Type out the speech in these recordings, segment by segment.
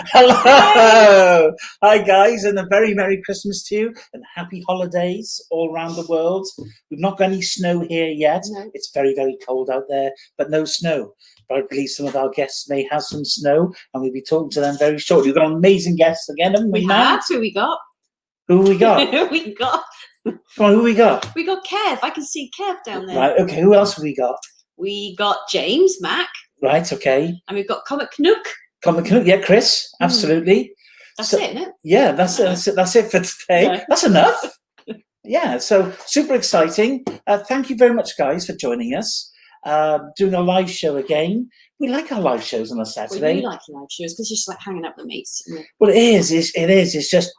Hello! Hi, guys, and a very Merry Christmas to you and happy holidays all around the world. We've not got any snow here yet. No. It's very, very cold out there, but no snow. But I believe some of our guests may have some snow, and we'll be talking to them very shortly. We've got amazing guests again, haven't we, We Matt? have. Who we got? Who we got? we got. Come on, who we got? We got Kev. I can see Kev down there. Right, okay, who else have we got? We got James, Mac, Right, okay. and we've got Comic Canuck. Yeah, Chris, absolutely. That's it, isn't it? Yeah, that's it for today. Yeah. That's enough. Yeah, so super exciting. Thank you very much, guys, for joining us. Doing a live show again. We like our live shows on a Saturday. We like live shows because it's just like hanging out with mates. Well, it is. It's just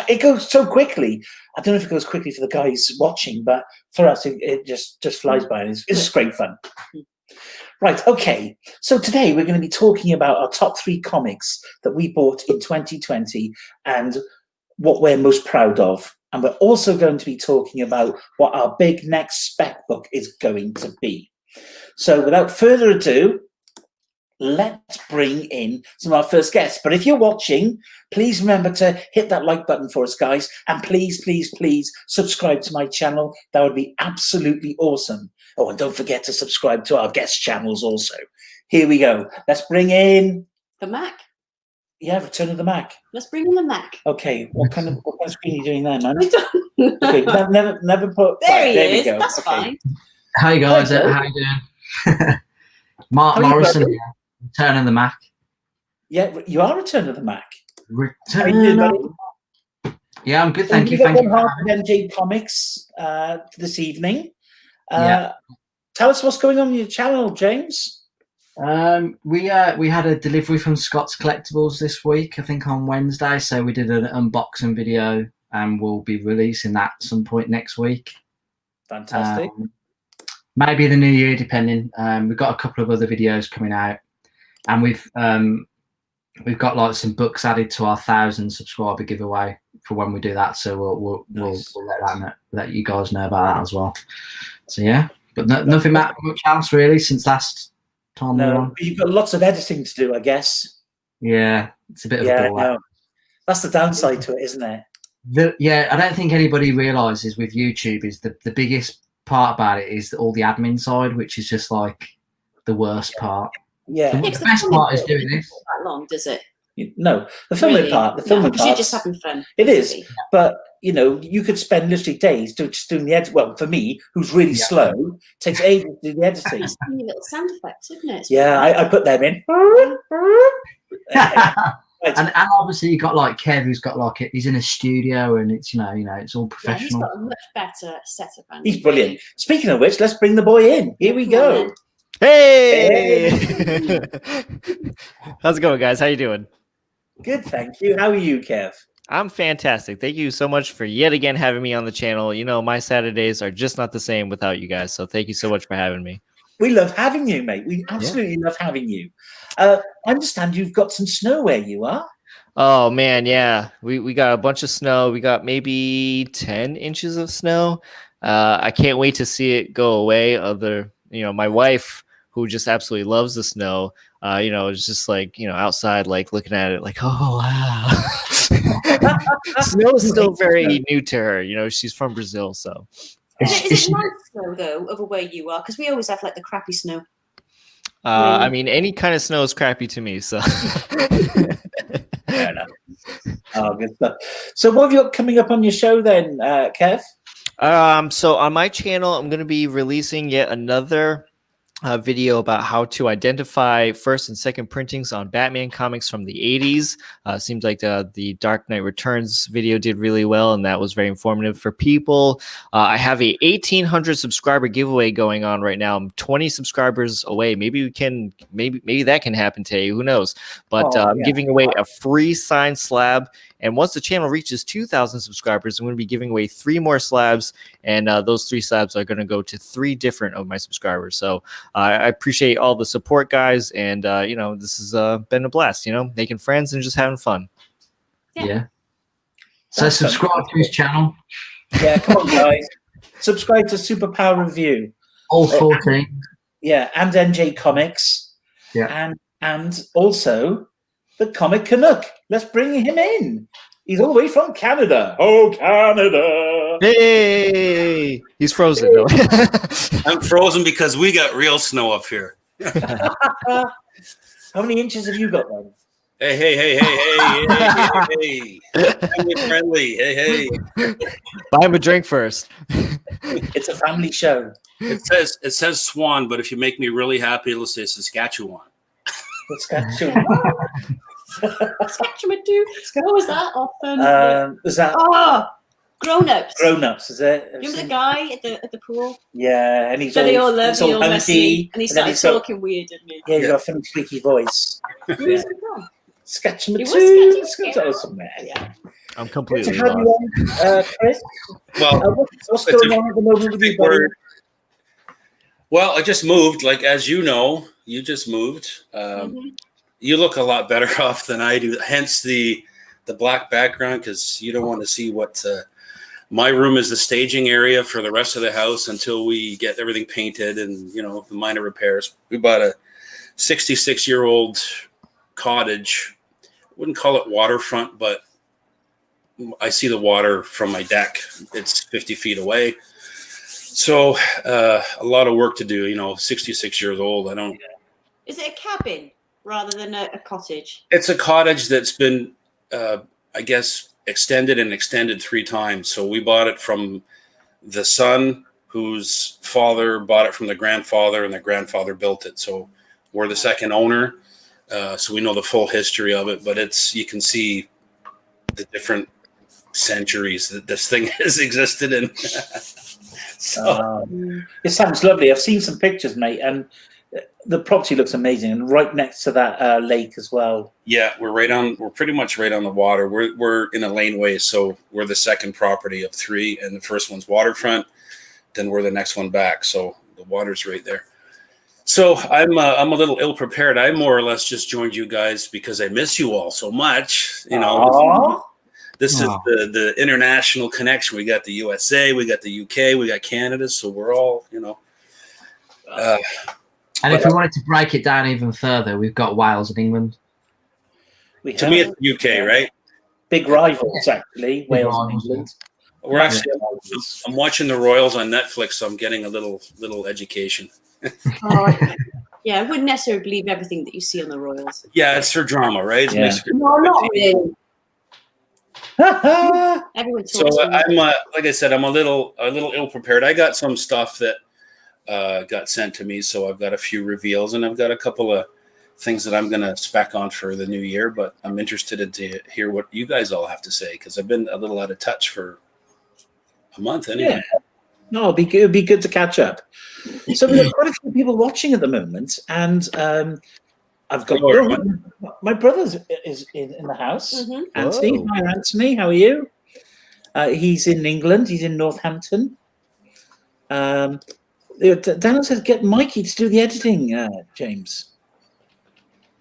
it goes so quickly. I don't know if it goes quickly for the guys watching, but for us, it just flies by. And it's just great fun. Right, okay. So today we're going to be talking about our top 3 comics that we bought in 2020 and what we're most proud of. And we're also going to be talking about what our big next spec book is going to be. So without further ado, let's bring in some of our first guests. But if you're watching, please remember to hit that like button for us, guys. And please, please, please subscribe to my channel. That would be absolutely awesome. Oh, and don't forget to subscribe to our guest channels also. Here we go. Let's bring in The Mac. Yeah, Return of the Mac. Let's bring in the Mac. Okay, what kind of screen are you doing there, man? I don't know. Okay, never put. There right, he there we is. go. That's Okay. fine. Hi guys, Hi, how you doing? Mark How are you, Morrison buddy? here, Return of the Mac. Yeah, you are Return of the Mac. How are Return you doing, of... buddy? Yeah, I'm good, thank you. Got Thank one you. half of MJ Comics this evening. Yeah. Tell us what's going on your channel, James. We had a delivery from Scott's Collectibles this week, I think on Wednesday, so we did an unboxing video and we'll be releasing that at some point next week. Fantastic. Maybe the new year, depending. We've got a couple of other videos coming out, and we've got like some books added to our 1,000 subscriber giveaway for when we do that. So we'll let you guys know about that as well. So yeah, but nothing much else really since last time. No, you've got lots of editing to do, I guess. Yeah, it's a bit of a ball. No. That's the downside to it, isn't it? Yeah, I don't think anybody realizes with YouTube is the biggest part about it is all the admin side, which is just like the worst part. Yeah. The best part is doing this. Not that long, does it? No, the filming part. The filming part. You're just having fun. It is, but you know, you could spend literally days just doing the edit. Well, for me, who's really slow, takes ages to do the editing. It's funny little sound effects, isn't it? Yeah, I put them in. And obviously you got like Kev, who's got like he's in a studio and it's you know it's all professional. Yeah, he's got a much better setup. He's brilliant. Speaking of which, let's bring the boy in. Here we go. Hey! How's it going, guys? How you doing? Good, thank you. How are you, Kev? I'm fantastic. Thank you so much for yet again having me on the channel. You know, my Saturdays are just not the same without you guys. So thank you so much for having me. We love having you, mate. We absolutely love having you. I understand you've got some snow where you are. Oh man, yeah. We got a bunch of snow. We got maybe 10 inches of snow. I can't wait to see it go away. My wife, who just absolutely loves the snow, is just like, outside, like looking at it like, oh, wow. Snow is still very new to her. She's from Brazil, so. Is it nice snow, though, over where you are? Because we always have, like, the crappy snow. I mean, any kind of snow is crappy to me, so. Fair enough. Oh, good stuff. So what have you got coming up on your show then, Kev? So on my channel, I'm going to be releasing yet another video about how to identify first and second printings on Batman comics from the 80s. Seems like the Dark Knight Returns video did really well, and that was very informative for people. I have a 1,800 subscriber giveaway going on right now. I'm 20 subscribers away. Maybe that can happen today. Who knows? But I'm giving away a free signed slab. And once the channel reaches 2,000 subscribers, I'm going to be giving away 3 more slabs, and those 3 slabs are going to go to 3 different of my subscribers. So I appreciate all the support, guys, and this has been a blast. Making friends and just having fun. Yeah. So subscribe to his channel. Yeah, come on, guys. Subscribe to Superpower Review. All 14. Yeah, and NJ Comics. Yeah. And also the comic Canuck. Let's bring him in. He's all the way from Canada. Oh, Canada! Hey, he's frozen. No. I'm frozen because we got real snow up here. How many inches have you got, then? Hey. Family friendly. Hey. Buy him a drink first. It's a family show. It says Swan, but if you make me really happy, it'll say Saskatchewan. Saskatchewan. Saskatchewan too. What was that often? Is that Grown-ups. Grown-ups, is it? Remember the guy at the pool? Yeah, and he's So they all he's loved me, all messy, and he then started talking weird, didn't he? Yeah, he's got a funny, squeaky voice. Who was it from? Saskatchewan He was too. Saskatchewan. Somewhere, yeah. I'm So completely how do you lost. want, Chris? Well, What's it's going on at the moment with you, big buddy? word. Well, I just moved. Like, as you know, you just moved. You look a lot better off than I do. Hence the black background, because you don't want to see what. My room is the staging area for the rest of the house until we get everything painted and the minor repairs. We bought a 66-year-old cottage. Wouldn't call it waterfront, but I see the water from my deck. It's 50 feet away. So a lot of work to do, 66 years old. Is it a cabin rather than a cottage? It's a cottage that's been, I guess, extended 3 times. So we bought it from the son whose father bought it from the grandfather, and the grandfather built it. So we're the second owner. So we know the full history of it, but you can see the different centuries that this thing has existed in. It sounds lovely. I've seen some pictures, mate, and the property looks amazing, and right next to that lake as well. Yeah, we're pretty much right on the water. We're in a laneway, so we're the second property of 3, and the first one's waterfront. Then we're the next one back, so the water's right there. So I'm a little ill prepared. I more or less just joined you guys because I miss you all so much. This is the international connection. We got the USA, we got the UK, we got Canada. So we're all, And if we wanted to break it down even further, we've got Wales and England. To me, it's the UK, right? Big rivals, actually, Wales and England. We're actually. I'm watching the Royals on Netflix, so I'm getting a little education. Yeah, I wouldn't necessarily believe everything that you see on the Royals. Yeah, it's for drama, right? Yeah. No, not really. Everyone talks. So I'm like I said, I'm a little ill prepared. I got some stuff that got sent to me, so I've got a few reveals, and I've got a couple of things that I'm going to spec on for the new year. But I'm interested to hear what you guys all have to say, because I've been a little out of touch for a month anyway. Yeah. No, it'd be good to catch up. So we've got quite a few people watching at the moment, and I've got my brother is in the house. Anthony, hi Anthony, how are you? He's in England. He's in Northampton. Daniel said, "Get Mikey to do the editing." James.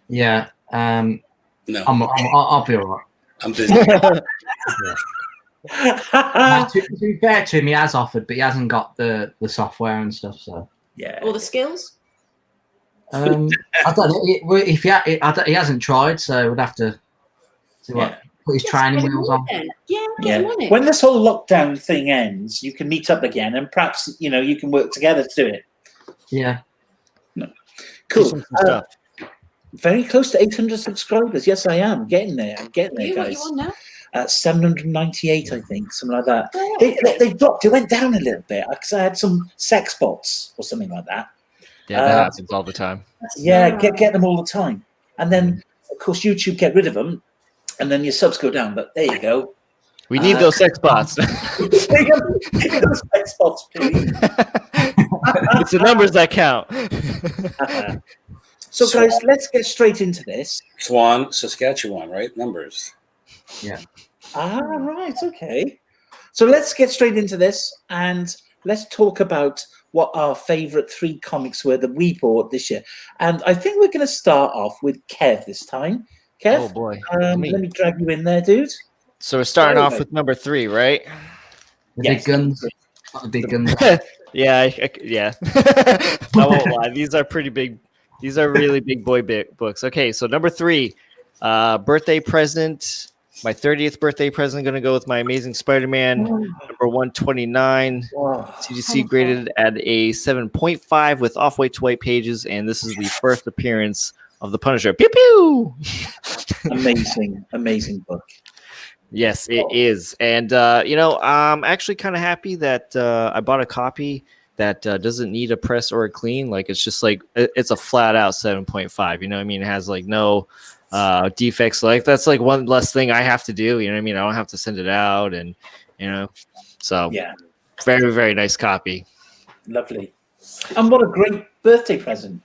Yeah. No, I'll be all right. I'm busy. To be fair to him, he has offered, but he hasn't got the software and stuff. So yeah, All the skills. I don't know if he hasn't tried, so we'd have to put his training wheels on. Yeah, get him on it. When this whole lockdown thing ends, you can meet up again, and perhaps you can work together to do it. Yeah. Cool. Very close to 800 subscribers. Yes, I am getting there. I'm getting there, What guys. you on now? 798, I think, something like that. They dropped. It went down a little bit because I had some sex bots or something like that. Yeah, that happens all the time. Yeah, get them all the time, and then of course YouTube get rid of them, and then your subs go down. But there you go. We need those sex bots. Those sex bots, please. It's the numbers that count. So, guys, let's get straight into this. Swan, Saskatchewan, right? Numbers. Yeah. Right. Okay. So let's get straight into this, and let's talk about what our favorite 3 comics were that we bought this year. And I think we're going to start off with Kev this time. Kev, Oh boy. let me drag you in there, dude. So we're starting off with number 3, right? The Yes. big guns. Not the big guns. Yeah. I won't lie. These are pretty big. These are really big books. Okay, so number 3, Birthday present. My 30th birthday present. Going to go with my Amazing Spider-Man number 129. Wow. CGC graded at a 7.5 with off-white to white pages, and this is the first appearance of the Punisher. Pew pew. Amazing book. Yes, it is. And, I'm actually kind of happy that I bought a copy that doesn't need a press or a clean. Like, it's just like, it's a flat out 7.5. You know what I mean? It has like no defects. Like, that's like one less thing I have to do. You know what I mean? I don't have to send it out. And, so yeah, very, very nice copy. Lovely. And what a great birthday present.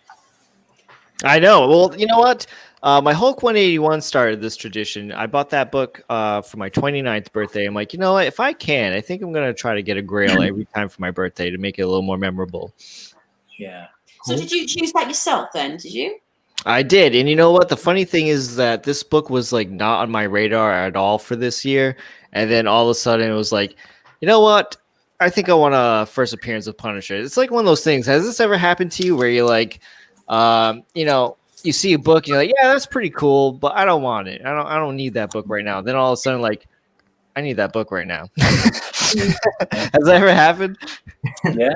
I know. Well, you know what? My Hulk 181 started this tradition. I bought that book for my 29th birthday. I'm like, you know what? If I can, I think I'm going to try to get a Grail every time for my birthday to make it a little more memorable. Yeah. So did you choose that yourself then? Did you? I did. And you know what? The funny thing is that this book was like not on my radar at all for this year. And then all of a sudden it was like, you know what? I think I want a first appearance of Punisher. It's like one of those things. Has this ever happened to you where you're like, you see a book, and you're like, yeah, that's pretty cool, but I don't want it. I don't need that book right now. Then all of a sudden, like, I need that book right now. Has that ever happened? Yeah.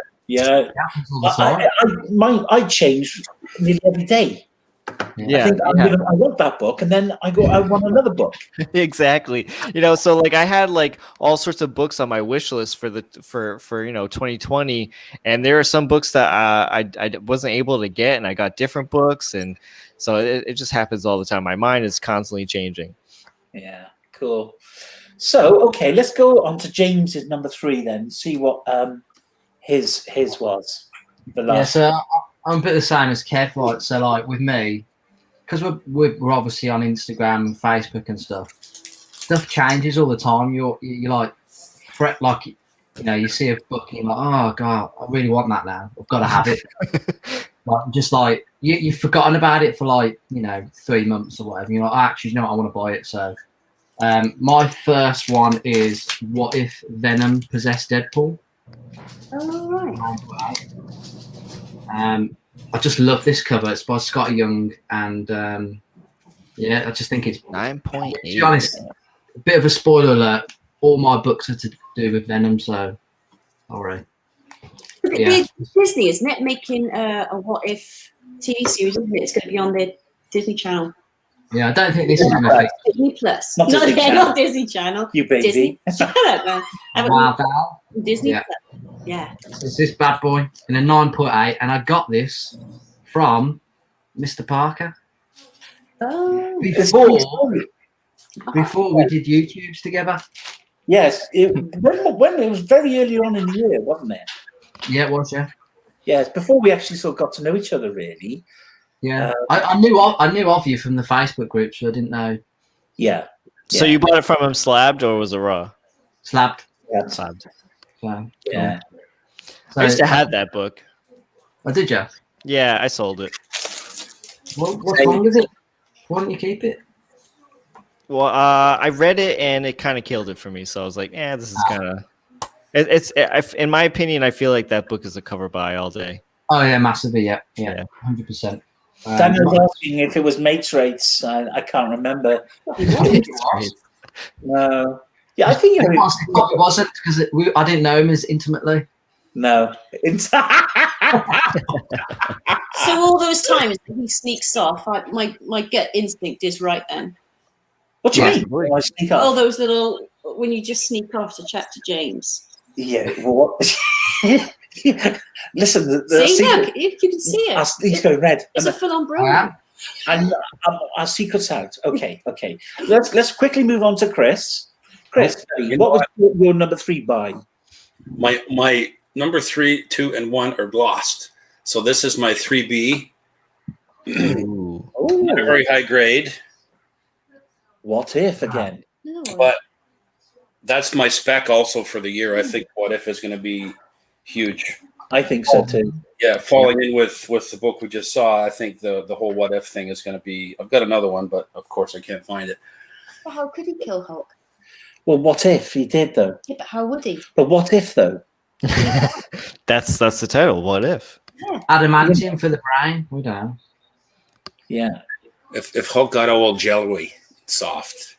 I change nearly every day. Yeah, I think I want that book, and then I want another book. Exactly. So like I had like all sorts of books on my wish list for 2020, and there are some books that I wasn't able to get, and I got different books, and so it just happens all the time. My mind is constantly changing. Yeah, cool. So okay, let's go on to James's number 3 then. See what his was. The last. Yeah, so I'm a bit the same as Kev. Like, so like with me, because we're obviously on Instagram and Facebook and stuff changes all the time. You're like, like, you see a book and you're like, oh god, I really want that now. I've got to have it. Like, just like you've forgotten about it for like 3 months or whatever. You're like, actually, I want to buy it. So my first one is What If Venom Possessed Deadpool? Oh, right. I just love this cover. It's by Scott Young, and I just think it's 9.8. To be honest, a bit of a spoiler alert. All my books are to do with Venom, so all right. It's Disney, isn't it? Making a What If TV series, isn't it? It's going to be on the Disney Channel. Yeah, I don't think this is going to Disney Plus. Not Disney Channel. Not Disney Channel. You baby. Disney. Shut up, man. Marvel. Disney Yeah. Plus. Yeah. So it's this bad boy in a 9.8, and I got this from Mr. Parker Oh. before we did YouTubes together. Yes, when it was very early on in the year, wasn't it? Yeah, it was. Yeah. Yes, before we actually sort of got to know each other, really. Yeah, I knew of you from the Facebook group, so I didn't know. Yeah. So you bought it from him slabbed, or was it raw? Slabbed. Yeah. Slabbed. So, Yeah. So, I used to have that book. Oh, did you? Yeah, I sold it. What's wrong with it? Why don't you keep it? Well, I read it and it kind of killed it for me. So I was like, this is kind of. It's in my opinion, I feel like that book is a cover buy all day. Oh yeah, massively. Yeah, 100%. Daniel's asking if it was Mates Rates. I can't remember. No. Yeah, I think it wasn't because I didn't know him as intimately. No. So all those times that he sneaks off, my gut instinct is right then. What do you mean? When I sneak off? All those little when you just sneak off to chat to James. Yeah. Well, listen. See, look, you can see it. He's going red. It's a full-on brilliant. And our secret's out. Okay. Let's quickly move on to Chris. Chris, what was your number 3 buy? My number 3, 2, and 1 are lost. So this is my 3B. Not a very high grade. What If again? No. But that's my spec also for the year. I think What If is going to be huge. I think so too. Yeah, falling in with the book we just saw, I think the whole What If thing is going to be. I've got another one, but of course I can't find it. Well, how could he kill Hulk? Well, what if he did though? Yeah, but how would he? But what if though? That's the title. What if? Adamantium for the brain. We don't know. Yeah. If Hulk got all jelly soft.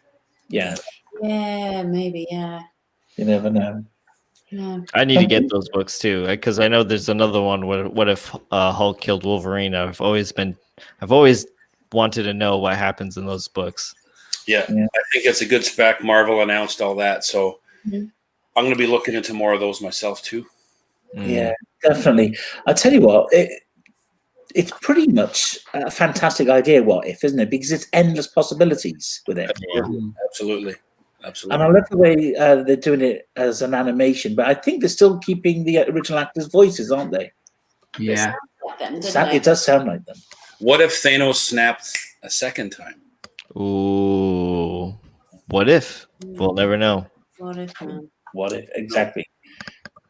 Yeah, Yeah, maybe. Yeah. you never know. Yeah. I need to get those books too, because I know there's another one. What if Hulk killed Wolverine? I've always wanted to know what happens in those books. Yeah, I think it's a good spec. Marvel announced all that, so Mhm. I'm going to be looking into more of those myself too. Yeah, definitely. I tell you what, it's pretty much a fantastic idea. What if, isn't it? Because it's endless possibilities with it. Absolutely. And I love the way they're doing it as an animation, but I think they're still keeping the original actors' voices, aren't they? Yeah. It does sound like them. What if Thanos snapped a second time? Ooh, what if? We'll never know. What if? What if? Exactly.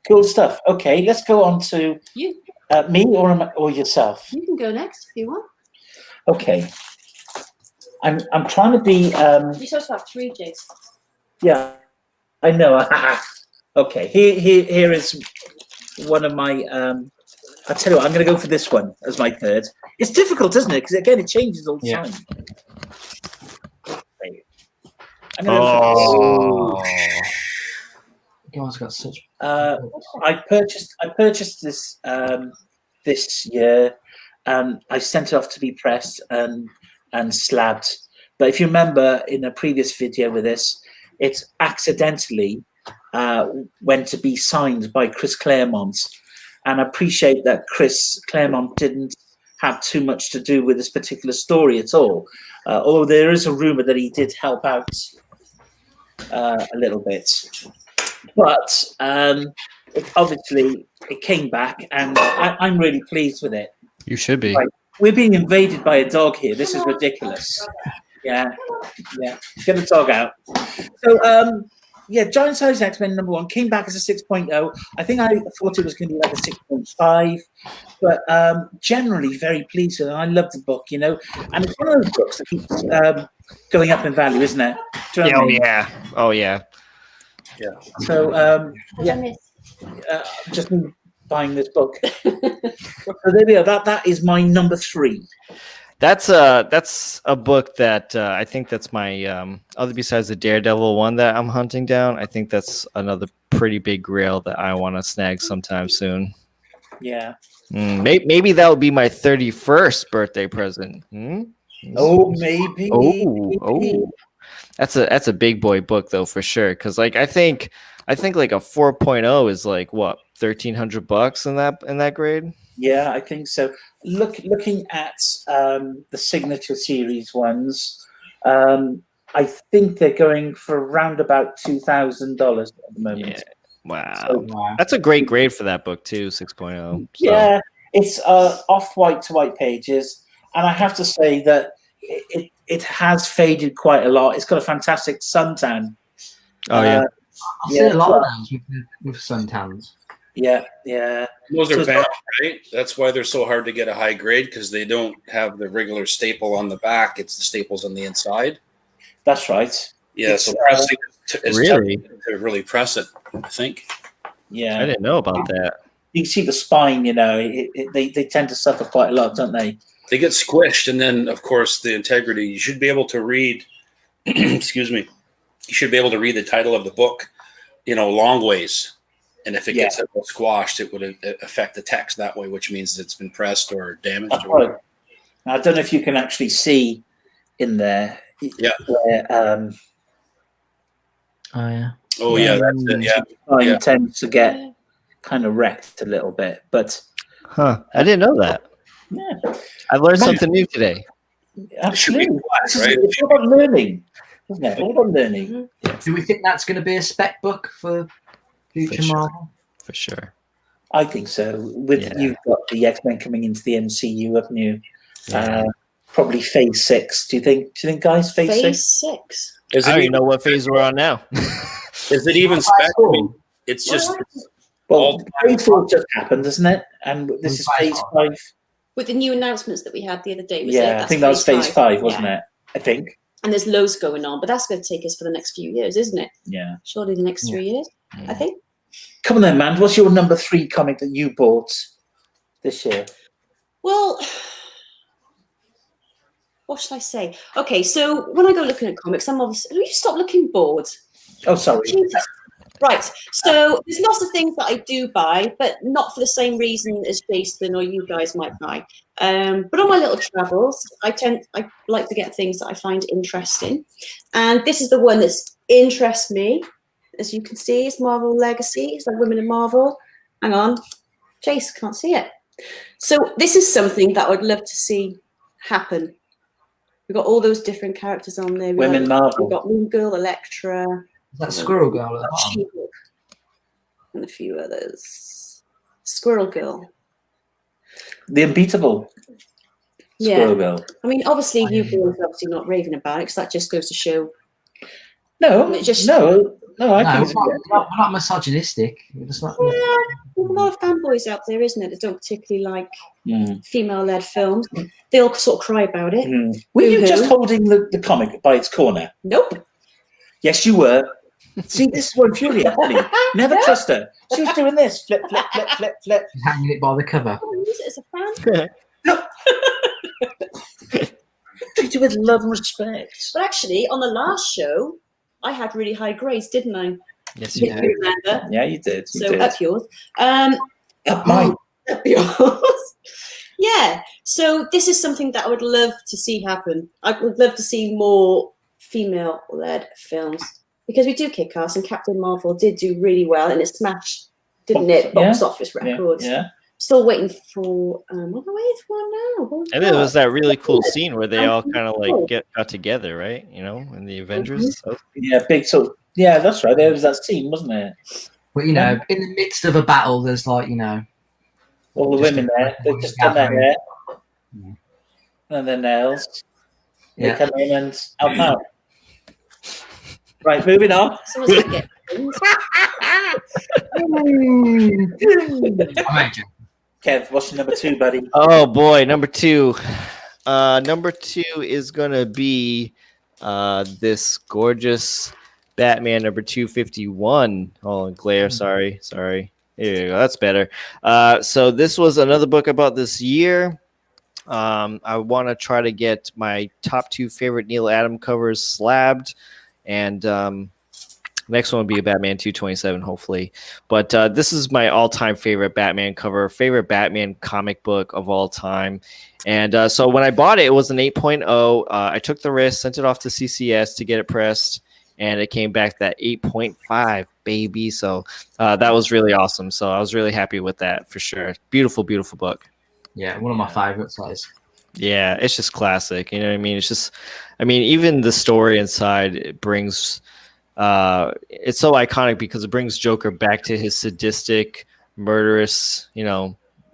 Cool stuff. Okay, let's go on to You. me or yourself. You can go next if you want. Okay. I'm trying to be. You're supposed to have 3 jigs. Yeah, I know. Okay, here is one of my. I tell you what, I'm going to go for this one as my third. It's difficult, isn't it? Because again, it changes all the time. I'm going to go for You guys got such. I purchased this this year, and I sent it off to be pressed and slabbed. But if you remember in a previous video with this, it accidentally went to be signed by Chris Claremont, and I appreciate that Chris Claremont didn't have too much to do with this particular story at all. Although there is a rumor that he did help out a little bit. But obviously, it came back, and I'm really pleased with it. You should be. Right. We're being invaded by a dog here. This is ridiculous. Yeah. Get the dog out. So, Giant Size X-Men #1 came back as a 6.0. I think I thought it was going to be like a 6.5, but generally very pleased with it. I love the book, and it's one of those books that keeps going up in value, isn't it? Do you know what I mean? Oh yeah. Yeah. So, just me buying this book. So there we are. That is my number 3. That's a book that I think that's my other besides the Daredevil one that I'm hunting down. I think that's another pretty big grail that I want to snag sometime soon. Yeah. Maybe that would be my 31st birthday present. Oh, maybe. Oh. That's a big boy book though for sure. Because like I think like a 4.0 is like what $1,300 in that grade. Yeah, I think so. Looking at the signature series ones, I think they're going for around about $2,000 at the moment. Yeah. Wow. So, that's a great grade for that book too, 6.0. So. Yeah, it's off-white to white pages, and I have to say that it has faded quite a lot. It's got a fantastic suntan. Oh yeah. I see a lot of those with suntans. Yeah. Those are bad, right? That's why they're so hard to get a high grade, because they don't have the regular staple on the back. It's the staples on the inside. That's right. Yeah, so pressing is really to really press it, I think. Yeah, I didn't know about that. You can see the spine. They tend to suffer quite a lot, don't they? They get squished, and then of course the integrity. You should be able to read. Excuse me. You should be able to read the title of the book, long ways. And if it gets squashed, it would affect the text that way, which means it's been pressed or damaged. Or I don't know if you can actually see in there. Yeah. Where, oh yeah. Oh yeah, that's it. Yeah. It tends to get kind of wrecked a little bit, but. I didn't know that. Yeah. I learned something new today. Absolutely. Right? It's all about learning, isn't it? All about learning. Do we think that's going to be a spec book for future Marvel? For sure. I think so. You've got the X-Men coming into the MCU, haven't you? Yeah. Probably Phase 6. Do you think, guys? Phase 6? I don't even know what phase we're on now. Is it even spec? It's just. Well, Phase 4 just happened, isn't it? And this is Phase 5. With the new announcements that we had the other day. I think that was Phase 5, wasn't it? I think. And there's loads going on, but that's going to take us for the next few years, isn't it? Yeah. Surely the next 3 years, I think. Come on then, man. What's your number 3 comic that you bought this year? Well, what should I say? Okay, so when I go looking at comics, I'm obviously. Will you stop looking bored? Oh, sorry. Jesus. Right. So there's lots of things that I do buy, but not for the same reason as Jason or you guys might buy. But on my little travels, I like to get things that I find interesting, and this is the one that interests me. As you can see, it's Marvel Legacy. It's like Women in Marvel. Hang on, Jace can't see it. So this is something that I'd love to see happen. We've got all those different characters on there. Women Marvel. We've got Moon Girl, Elektra. Is that Squirrel Girl at the bottom? She-Hulk, and a few others. Squirrel Girl. The unbeatable Squirrel Girl. I mean, obviously, you boys are obviously not raving about it because that just goes to show. No, it just, no. I No, think we're not misogynistic. It's not, there's a lot of fanboys out there, isn't it, that don't particularly like female-led films. They all sort of cry about it. Were you just holding the comic by its corner? Nope. Yes, you were. See, this is what infuriates me. Never trust her. She was doing this. Flip, flip, flip, flip, flip. She's hanging it by the cover. I use it as a fan. No. Treat you with love and respect. But actually, on the last show, I had really high grades, didn't I? Yes, you If did. you remember. Yeah, you did. You So did. up yours. Up mine. Up yours. Yeah. So this is something that I would love to see happen. I would love to see more female-led films because we do kick ass, and Captain Marvel did do really well, and it smashed, didn't it? Box office records. Yeah. Still waiting for. What am I waiting for now? What And it was that really cool scene where they all kind of like got together, right? You know, in the Avengers. So. Yeah, big sort. Yeah, that's right. There was that scene, wasn't it? But you know, in the midst of a battle, there's like all the women there. They've just done their hair and their nails. They come in and help out. Right, moving on. Someone's gonna get. Kev, what's your number 2, buddy? Oh boy, number 2. Number 2 is gonna be this gorgeous Batman number 251. Oh, glare. Sorry. Here you go. That's better. So this was another book about this year. I want to try to get my top 2 favorite Neil Adams covers slabbed, and next one will be a Batman 227, hopefully. But this is my all-time favorite Batman cover, favorite Batman comic book of all time. And so when I bought it, it was an 8.0. I took the risk, sent it off to CCS to get it pressed, and it came back that 8.5, baby. So that was really awesome. So I was really happy with that for sure. Beautiful, beautiful book. Yeah, one of my favorites. Yeah, it's just classic. You know what I mean? It's just, I mean, even the story inside, it brings, it's so iconic because it brings Joker back to his sadistic, murderous,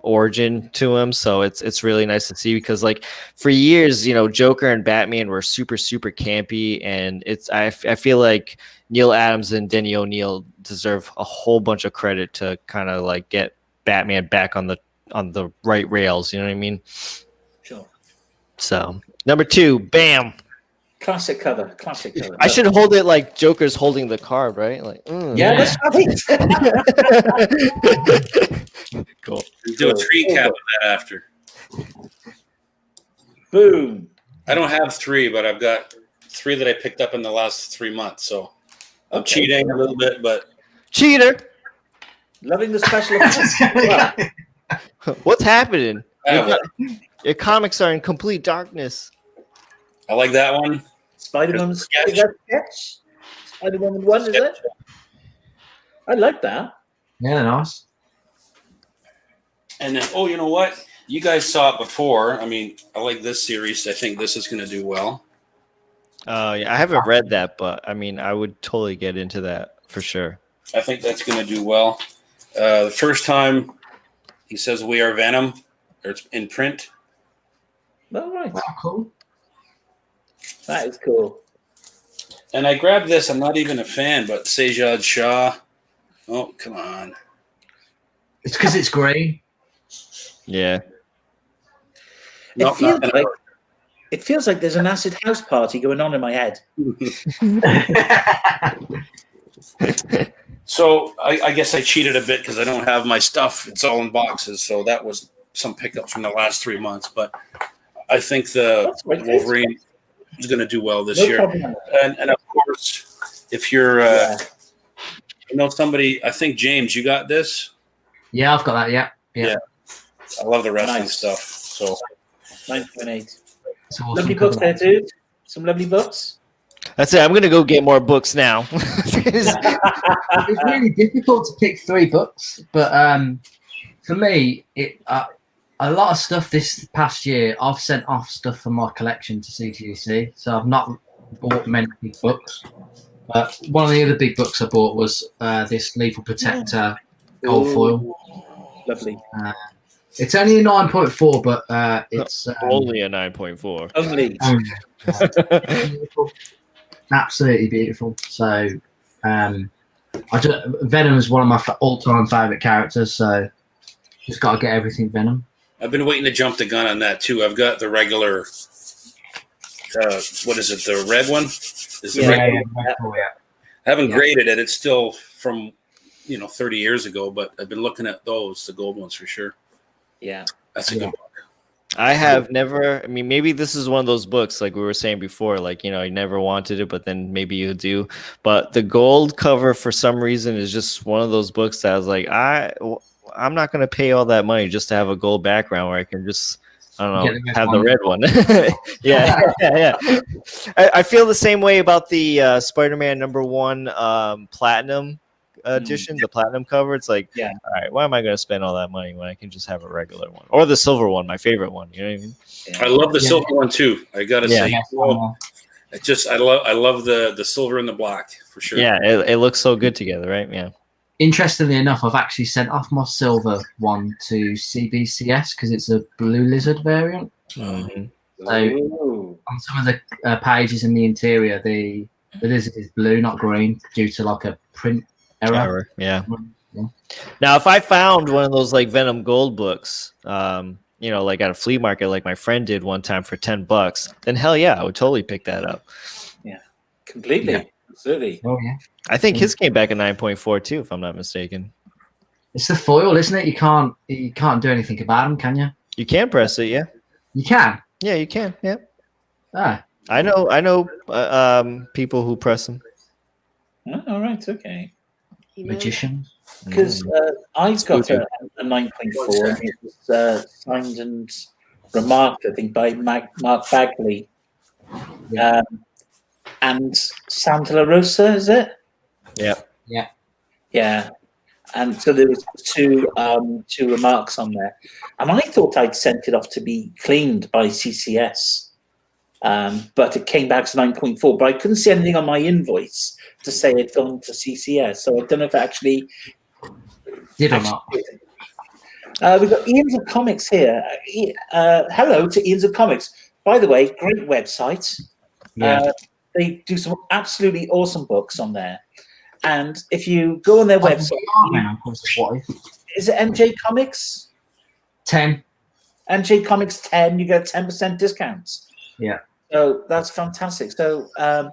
origin to him. So it's really nice to see because like for years, Joker and Batman were super, super campy. And I feel like Neil Adams and Denny O'Neil deserve a whole bunch of credit to kind of like get Batman back on the right rails. You know what I mean? Sure. So number 2, bam. Classic cover. I should hold it like Joker's holding the card, right? Like, yeah, that's right. Cool. Do a screen cap of that after. Boom. I don't have 3, but I've got 3 that I picked up in the last 3 months. So I'm cheating a little bit, but cheater. Loving the special effects. What's happening? Your comics are in complete darkness. I like that one. Spider-Man sketch. Spider-Man 1, is it? I like that. Yeah, nice. And then, you know what? You guys saw it before. I mean, I like this series. I think this is going to do well. Yeah, I haven't read that, but I mean, I would totally get into that for sure. I think that's going to do well. The first time he says "We are Venom," or it's in print. All right. Wow, cool. That is cool. And I grabbed this. I'm not even a fan, but Sejad Shah. Oh, come on. It's because it's green. Yeah. It feels like there's an acid house party going on in my head. So I guess I cheated a bit because I don't have my stuff. It's all in boxes. So that was some pickups from the last 3 months. But I think the That's right. Wolverine is going to do well this No year. problem. And of course, if you're, Yeah. you know, somebody, I think James, you got this. Yeah, I've got that. Yeah. Yeah. I love the wrestling Nice. stuff. So 9.8. It's awesome Lovely cover. books there, dude. Some lovely books. That's it. I'm gonna go get more books now. It's really difficult to pick 3 books, but for me, a lot of stuff this past year, I've sent off stuff from my collection to CGC, so I've not bought many big books. But one of the other big books I bought was this Lethal Protector gold foil. Ooh, lovely. It's only a 9.4, but it's Only a 9.4. Only. beautiful. Absolutely beautiful. So, Venom is one of my all-time favorite characters. So, just got to get everything Venom. I've been waiting to jump the gun on that too. I've got the regular, what is it? The red one? Is the regular? Yeah. I haven't graded it. It's still from, 30 years ago, but I've been looking at those, the gold ones for sure. Yeah. That's a good book. I have never. I mean, maybe this is one of those books, like we were saying before, like you never wanted it, but then maybe you do. But the gold cover, for some reason, is just one of those books that I was like, I'm not going to pay all that money just to have a gold background where I can just, I don't know, have the red one. yeah. I feel the same way about the Spider-Man #1 platinum edition, the platinum cover. It's like, all right, why am I going to spend all that money when I can just have a regular one or the silver one, my favorite one? You know what I mean? I love the silver one too. I gotta say, I love the silver and the black for sure. Yeah, it looks so good together, right? Yeah. Interestingly enough, I've actually sent off my silver one to CBCS because it's a blue lizard variant. Mm-hmm. So on some of the pages in the interior, the lizard is blue, not green, due to like a print error. Yeah. Now, if I found one of those like Venom Gold books, like at a flea market, like my friend did one time for $10, then hell yeah, I would totally pick that up. Yeah, completely. Yeah. Absolutely. Oh yeah. I think his came back at 9.4 too, if I'm not mistaken. It's the foil, isn't it? You can't do anything about them, can you? You can press it, yeah. You can. Yeah, you can. Yeah. Ah. I know people who press them. Oh, all right. Okay. Magician. Because I've got a 9.4, and it was signed and remarked, I think, by Mark Bagley and Sam De La Rosa, is it? Yeah. And so there was two remarks on there, and I thought I'd sent it off to be cleaned by CCS, but it came back to 9.4. But I couldn't see anything on my invoice to say it'd gone to CCS, so I don't know if it actually did or not. We've got Ian's of Comics here. Hello to Ian's of Comics. By the way, great website. They do some absolutely awesome books on there. And if you go on their website, is it NJ Comics? 10. NJ Comics 10, you get 10% discounts. Yeah. So that's fantastic. So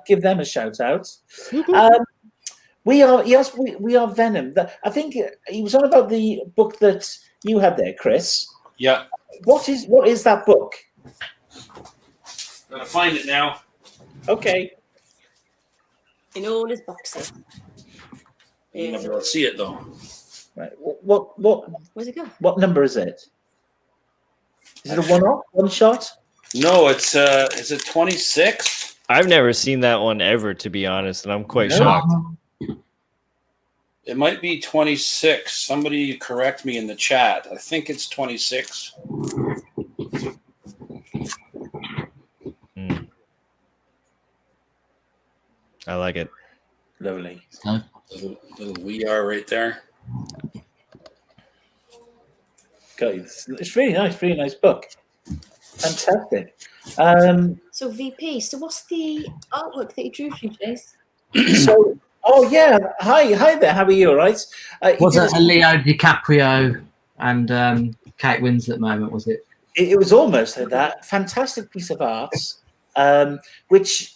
give them a shout out. We are Venom. I think he was on about the book that you had there, Chris. Yeah. What is that book? Gotta find it now. Okay. In all his boxes. You never will see it though. Right. What? Where's it go? What number is it? Is it a one-off, one shot? No, it's is it 26? I've never seen that one ever, to be honest, and I'm quite shocked. It might be 26. Somebody correct me in the chat. I think it's 26. I like it. Lovely. Little we are right there. Guys, it's really nice book. Fantastic. So VP, so what's the artwork that you drew for you, Jace? Hi there. How are you? All right. Was it a Leo DiCaprio and Kate Winslet moment? Was it? It was almost like that. Fantastic piece of art, which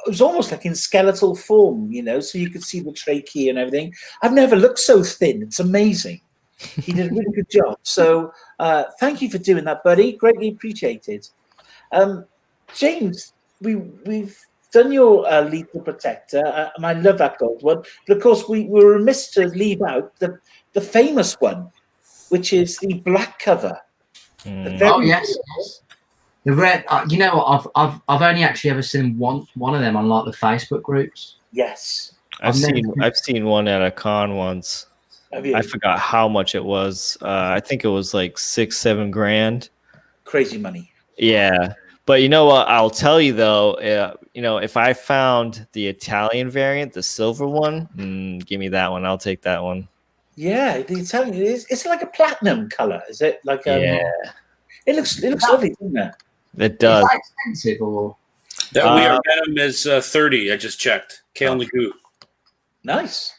was almost like in skeletal form, so you could see the trachea and everything. I've never looked so thin. It's amazing. He did a really good job. So thank you for doing that, buddy. Greatly appreciated. James, we've done your Lethal Protector, and I love that gold one. But of course, we were remiss to leave out the famous one, which is the black cover. The Oh very- yes. The red. You know what? I've only actually ever seen one of them on like the Facebook groups. Yes. I've seen one at a con once. Have you? I forgot how much it was. I think it was like $6-7 grand. Crazy money. Yeah, but you know what? I'll tell you though. If I found the Italian variant, the silver one, give me that one. I'll take that one. Yeah, the Italian it's like a platinum color. Is it like Yeah, It looks lovely, doesn't it? it does. Is that expensive or? That We Are Venom is 30. I just checked. Kale Nagoo. Nice.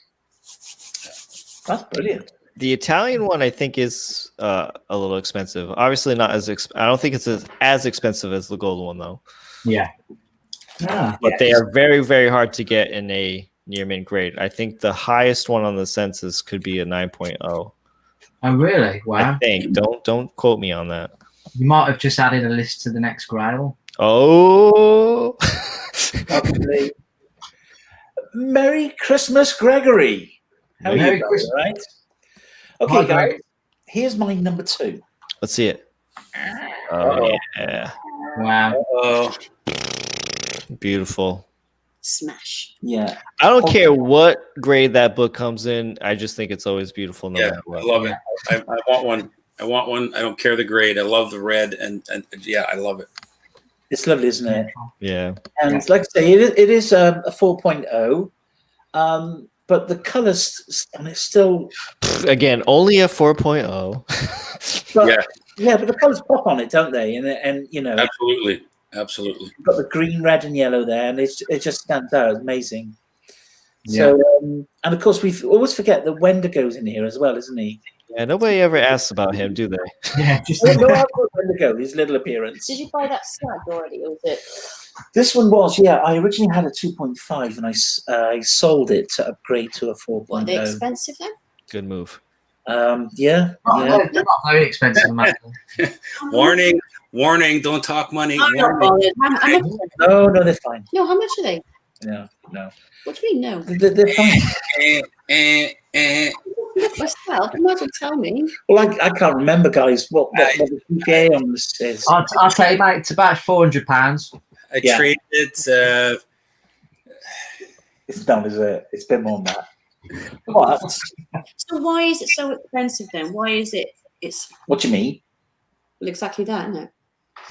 That's brilliant. The Italian one, I think, is a little expensive. Obviously, not as I don't think it's as expensive as the gold one, though. Yeah. Ah. But they are very, very hard to get in a near mint grade. I think the highest one on the census could be a 9.0. Oh really? Wow. I think. Don't quote me on that. You might have just added a list to the next grail. Oh. Probably. Merry Christmas, Gregory. How are Merry you, Christmas. right? Okay, Hi, guys. Greg. Here's my number 2. Let's see it. Oh, yeah. Wow. Oh, Beautiful. Smash. Yeah. I don't care what grade that book comes in. I just think it's always beautiful. No yeah, matter what. I love it. I want one. I want one. I don't care the grade. I love the red, and yeah, I love it. It's lovely, isn't it? Yeah. And like I say, it is a 4.0. But the colors on it still. Again, only a 4.0. But, yeah, but the colors pop on it, don't they? And you know, Absolutely. you've got the green, red, and yellow there, and it just stands out. It's amazing. Yeah. So, and of course, we always forget that Wendigo's in here as well, isn't he? Yeah, nobody ever asks about him, do they? Yeah. Just No, I've got Wendigo, his little appearance. Did you buy that slab already, or was it? This one was, yeah. I originally had a 2.5, and I sold it to upgrade to a 4.0. What, are they expensive then? Good move. Yeah, they're not very expensive, man. Warning. Don't talk money. I'm not Warning. bothered. How much? No, they're fine. No, how much are they? No. What do you mean, no? They're fine. Myself, you might as well tell me. Well, I can't remember, guys, what the PPA on this is. I'll tell you, mate. It's about £400. I Yeah. traded it. It's not, is it? It's a bit more than that. What? So why is it so expensive then? Why is it? It's What do you mean? well, exactly that, isn't it?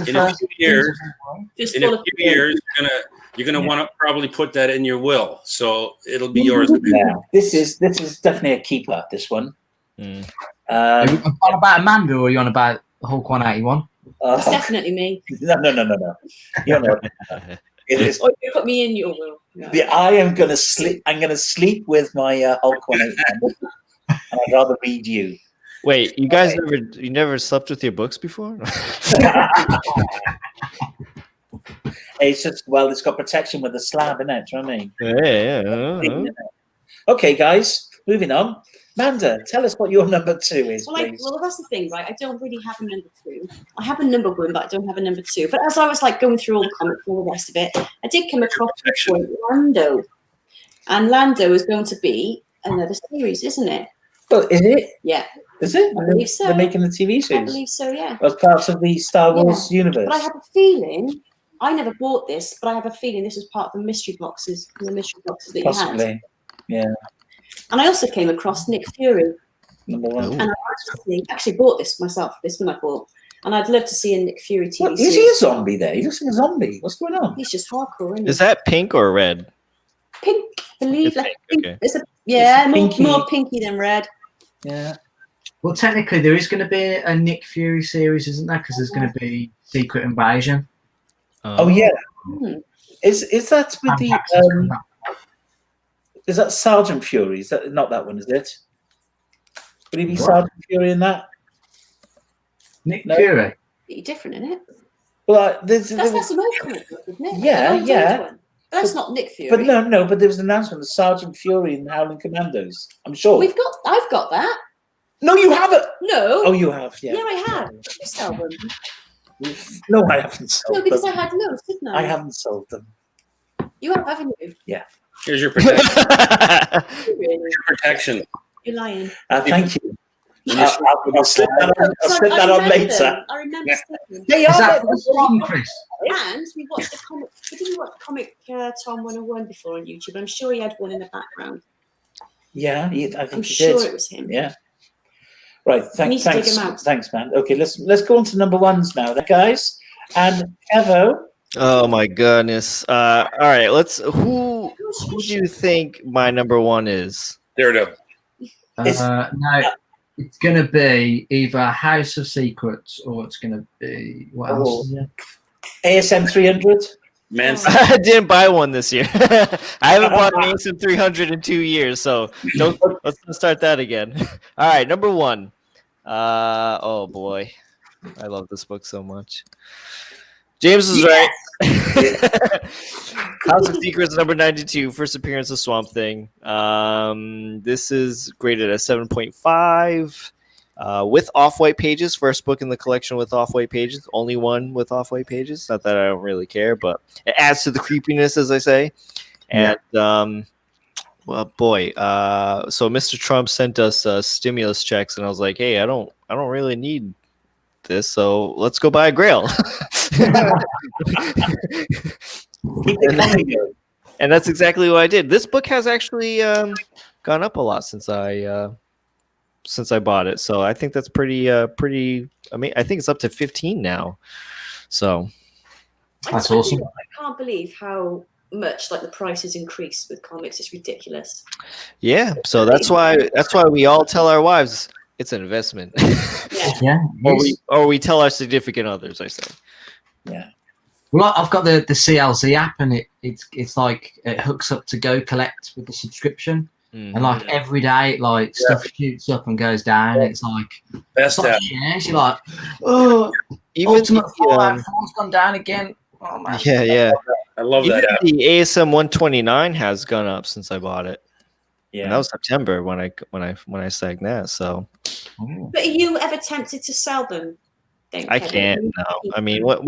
In a few years, Just in full a of few years, you're gonna want to probably put that in your will, so it'll be yours. Yeah, this is definitely a keeper. This one. Mm. Are you on about Amanda or are you on about Hulk 181? It's definitely me. No. You're not. It is. Or you put me in your will. No. I am gonna sleep. I'm gonna sleep with my Hulk 181, and I'd rather read you. Wait, you guys never slept with your books before? It's just it's got protection with the slab in it. Do you know what I mean? Yeah. Okay, guys, moving on. Manda, tell us what your number 2 is, please. Well, that's the thing, right? I don't really have a number 2. I have a number 1, but I don't have a number 2. But as I was going through all the comics and all the rest of it, I did come across this one, Lando. And Lando is going to be another series, isn't it? Well, is it? Yeah. Is it? I believe so. They're making the TV I series believe so, yeah. as part of the Star Wars universe. But I have a feeling, I never bought this, but I have a feeling this was part of the mystery boxes that you had. Possibly. Yeah. And I also came across Nick Fury. Number 1. And I actually bought this myself, this one I bought. And I'd love to see a Nick Fury TV What, series. is he a zombie there? He looks like a zombie. What's going on? He's just hardcore, isn't Is he? that pink or red? Pink, I believe. It's Like pink, pink. okay. It's It's pinky. more pinky than red. Yeah. Well, technically, there is going to be a Nick Fury series, isn't there? Because there's going to be Secret Invasion. Oh yeah. Hmm. Is that with And the Jackson's coming back. is that Sergeant Fury? Is that not that one? Is it? Would he be What? Sergeant Fury in that? Nick No. Fury. Pretty different, isn't it? Well, That's an old comic book, isn't it? Yeah, An old yeah. one. But that's not Nick Fury. but no. But there was an announcement of Sergeant Fury and Howling Commandos. I'm sure. I've got that. No, you haven't. No. Oh, you have. Yeah. Yeah, I have. This album. No, I haven't sold No, because them. I had loads, didn't I? I haven't sold them. You have, haven't you? Here's your protection. Really? Protection. You're lying. Thank you. When you I'll slip that on, I'll slip that on later. Them. I remember seeing them. They Is are that there. the song, Chris? And we watched the comic. Did you watch Comic Tom 101 before on YouTube? I'm sure he had one in the background. Yeah, I think I'm he sure did. it was him. Yeah. Right. need to dig Thanks. him out. Thanks, man. Okay, let's go on to number ones now, then, guys. And Evo. Oh my goodness. All right, who do you think my number one is? Daredevil. No, it's going to be either House of Secrets or it's going to be what else? Is it? ASM 300. Man, I didn't buy one this year. I haven't bought an ASM 300 in 2 years, so let's not start that again. All right, number one. Oh boy, I love this book so much. James is right. House of Secrets, number 92, first appearance of Swamp Thing. This is graded at 7.5. With off-white pages, first book in the collection with off-white pages, only one with off-white pages. Not that I don't really care, but it adds to the creepiness, as I say. And well, boy, so Mr. Trump sent us stimulus checks, and I was like, hey, I don't really need this, so let's go buy a Grail. And that's exactly what I did. This book has actually gone up a lot since I bought it, so I think that's pretty. I mean, I think it's up to 15 now. So That's awesome. I can't believe how much like the price has increased with comics. It's ridiculous. yeah, so that's why we all tell our wives it's an investment. Yeah. or we tell our significant others, I say. Yeah. Well, I've got the CLZ app, and it's like it hooks up to Go Collect with the subscription, and like every day, like stuff shoots up and goes down. It's like best app. shares. You're like, oh, Even Ultimate Fallout 4's gone down again. Oh man. yeah. I love Even that app. the ASM 129 has gone up since I bought it. Yeah. And that was September when I sagged that. So But are you ever tempted to sell them? Then, I Kevin? can't. No, I mean, when